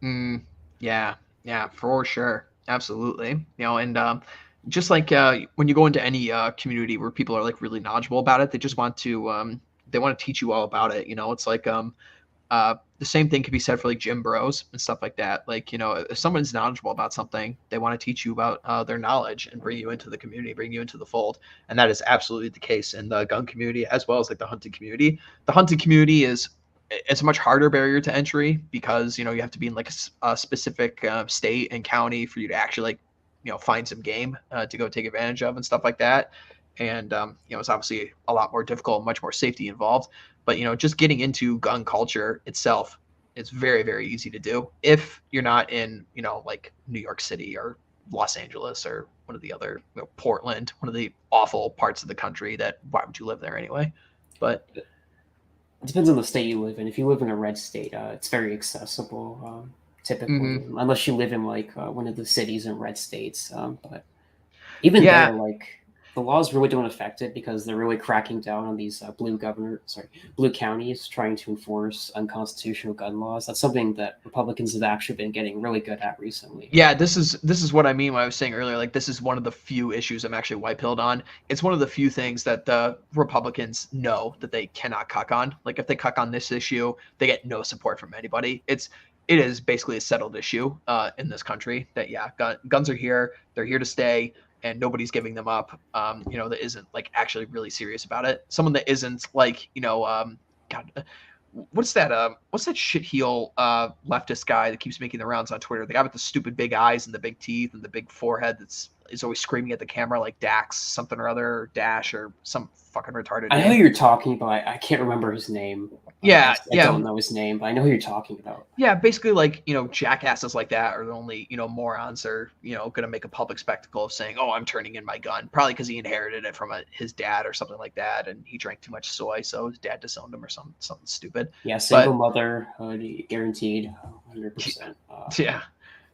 them. yeah, yeah, for sure. Absolutely. And just like when you go into any community where people are like really knowledgeable about it, they just want to they want to teach you all about it. It's like the same thing could be said for like gym bros and stuff like that. Like, if someone's knowledgeable about something, they want to teach you about their knowledge and bring you into the community, bring you into the fold. And that is absolutely the case in the gun community as well as like the hunting community. The hunting community it's a much harder barrier to entry because, you have to be in like a specific state and county for you to actually like, find some game to go take advantage of and stuff like that. And, it's obviously a lot more difficult, much more safety involved. But, just getting into gun culture itself, it's very, very easy to do if you're not in, like New York City or Los Angeles or one of the other, Portland, one of the awful parts of the country that why would you live there anyway? But It depends on the state you live in. If you live in a red state, it's very accessible, typically, mm-hmm. unless you live in like one of the cities in red states. But even Yeah. there, like the laws really don't affect it because they're really cracking down on these blue counties trying to enforce unconstitutional gun laws. That's something that Republicans have actually been getting really good at recently. Yeah, this is what I mean when I was saying earlier. Like, this is one of the few issues I'm actually white pilled on. It's one of the few things that the Republicans know that they cannot cuck on. Like, if they cuck on this issue, they get no support from anybody. It is basically a settled issue in this country that guns are here, they're here to stay, and nobody's giving them up. That isn't like actually really serious about it. Someone that isn't like God, what's that shit heel leftist guy that keeps making the rounds on Twitter? The guy with the stupid big eyes and the big teeth and the big forehead is always screaming at the camera like Dax something or other, or Dash, or some fucking retarded I know who name. you're talking about. I can't remember his name. Yeah, I don't yeah, know his name, but I know who you're talking about. yeah. Basically, like, jackasses like that are the only morons that are going to make a public spectacle of saying, "Oh, I'm turning in my gun," probably because he inherited it from his dad or something like that, and he drank too much soy, so his dad disowned him or something stupid. Yeah, single But motherhood guaranteed, 100%. yeah,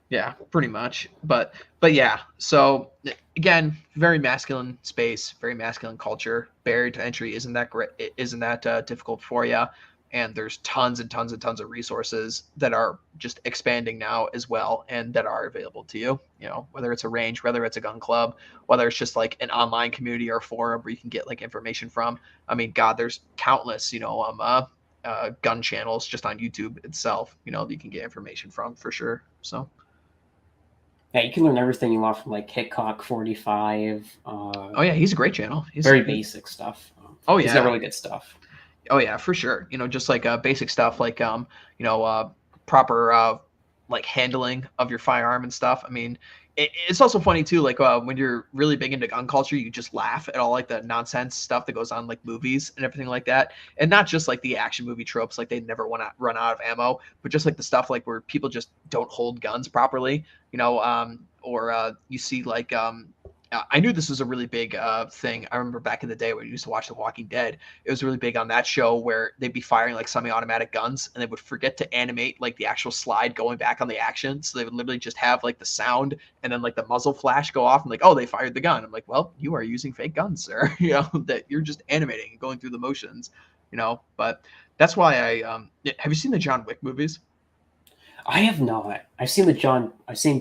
yeah, pretty much. But yeah, so again, very masculine space, very masculine culture. Barrier to entry isn't that great, isn't that difficult for you. And there's tons and tons and tons of resources that are just expanding now as well, and that are available to you. Whether it's a range, whether it's a gun club, whether it's just like an online community or forum where you can get like information from. I mean, God, there's countless, gun channels just on YouTube itself, that you can get information from for sure. So. Yeah, you can learn everything you want from like Hitchcock 45. Oh yeah, he's a great channel. Very basic stuff. Oh He's got yeah. really good stuff. Oh yeah, for sure. Just like basic stuff like you know, proper like handling of your firearm and stuff. I mean, it's also funny too. Like when you're really big into gun culture, you just laugh at all like the nonsense stuff that goes on like movies and everything like that, and not just like the action movie tropes, like they never want to run out of ammo, but just like the stuff like where people just don't hold guns properly. Or you see like I knew this was a really big thing. I remember back in the day when we used to watch The Walking Dead, it was really big on that show where they'd be firing like semi-automatic guns and they would forget to animate like the actual slide going back on the action. So they would literally just have like the sound and then like the muzzle flash go off and like, oh, they fired the gun. I'm like, well, you are using fake guns, sir. That you're just animating and going through the motions, but that's why have you seen the John Wick movies? I have not. I've seen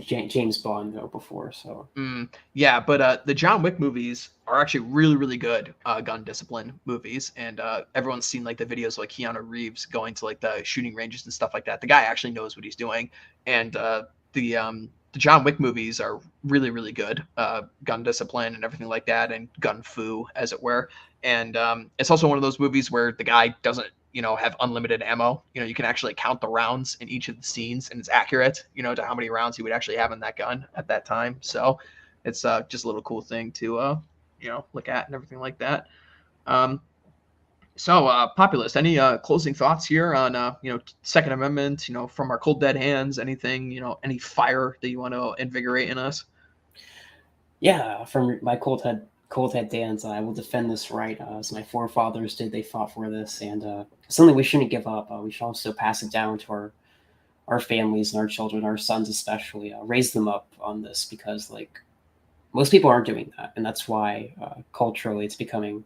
James Bond though before, so Yeah, but the John Wick movies are actually really, really good gun discipline movies, and everyone's seen like the videos of, like Keanu Reeves going to like the shooting ranges and stuff like that. The guy actually knows what he's doing, and the John Wick movies are really, really good gun discipline and everything like that, and gun fu, as it were. And it's also one of those movies where the guy doesn't have unlimited ammo. You can actually count the rounds in each of the scenes, and it's accurate, to how many rounds he would actually have in that gun at that time. So it's just a little cool thing to look at and everything like that. Um, Populist, any closing thoughts here on Second Amendment? From our cold dead hands, anything? Any fire that you want to invigorate in us? yeah, from my cold head dance, I will defend this right as my forefathers did. They fought for this, and something we shouldn't give up. We should also pass it down to our families and our children, our sons especially, raise them up on this because like most people aren't doing that, and that's why culturally it's becoming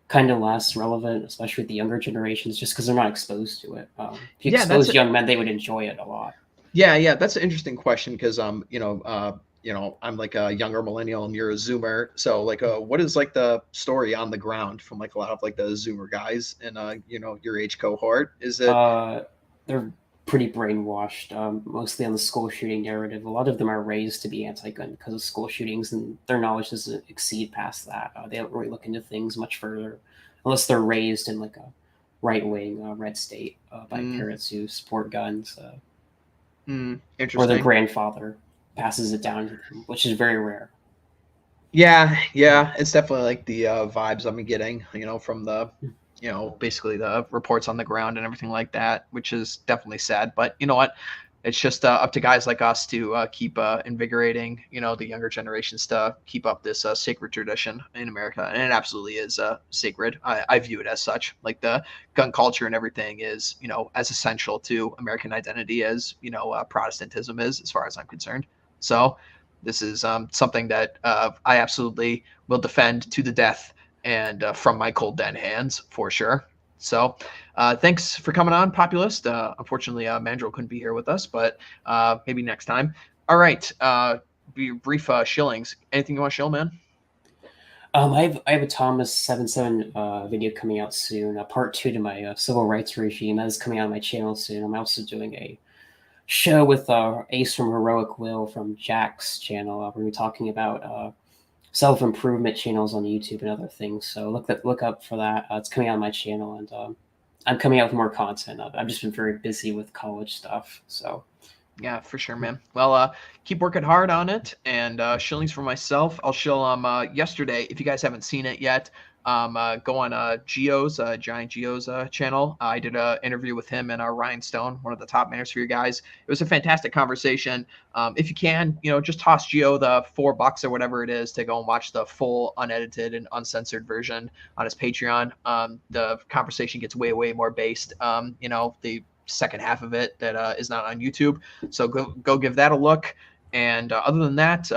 kind of less relevant, especially with the younger generations, just because they're not exposed to it. If you Yeah, that's expose young men, they would enjoy it a lot. yeah, that's an interesting question because I'm like a younger millennial and you're a Zoomer. So like, what is like the story on the ground from like a lot of like the Zoomer guys in your age cohort? Is it? Uh, they're pretty brainwashed, mostly on the school shooting narrative. A lot of them are raised to be anti-gun because of school shootings, and their knowledge doesn't exceed past that. They don't really look into things much further, unless they're raised in like a right-wing red state by Mm, parents who support guns, or their interesting. grandfather passes it down to them, which is very rare. Yeah, it's definitely like the vibes I'm getting, from the, basically the reports on the ground and everything like that, which is definitely sad. But you know what? It's just up to guys like us to keep invigorating, the younger generations to keep up this sacred tradition in America, and it absolutely is sacred. I view it as such. Like the gun culture and everything is, as essential to American identity as Protestantism is, as far as I'm concerned. So this is something that I absolutely will defend to the death and from my cold dead hands for sure. So thanks for coming on, Populist. Unfortunately, Mandrill couldn't be here with us, but maybe next time. All right. Be brief shillings. Anything you want to shill, man? I have a Thomas 77 video coming out soon, part two to my civil rights regime. That is coming out on my channel soon. I'm also doing a show with Ace from Heroic Will from Jack's channel. We're going to be talking about self improvement channels on YouTube and other things. So look up for that. It's coming out on my channel, and I'm coming out with more content. I've just been very busy with college stuff. So Yeah, for sure, man. Well, keep working hard on it. And shillings for myself, I'll shill yesterday. If you guys haven't seen it yet, go on Giant Geo's channel. I did an interview with him and Ryan Stone, one of the top manosphere guys. It was a fantastic conversation. If you can, just toss Geo the $4 or whatever it is to go and watch the full unedited and uncensored version on his Patreon. The conversation gets way, way more based. The second half of it that is not on YouTube. So go give that a look. And other than that,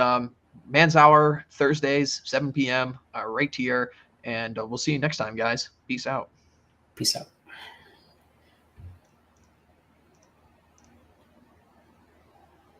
Man's Hour Thursdays, 7 p.m. Right here. And we'll see you next time, guys. Peace out. peace out.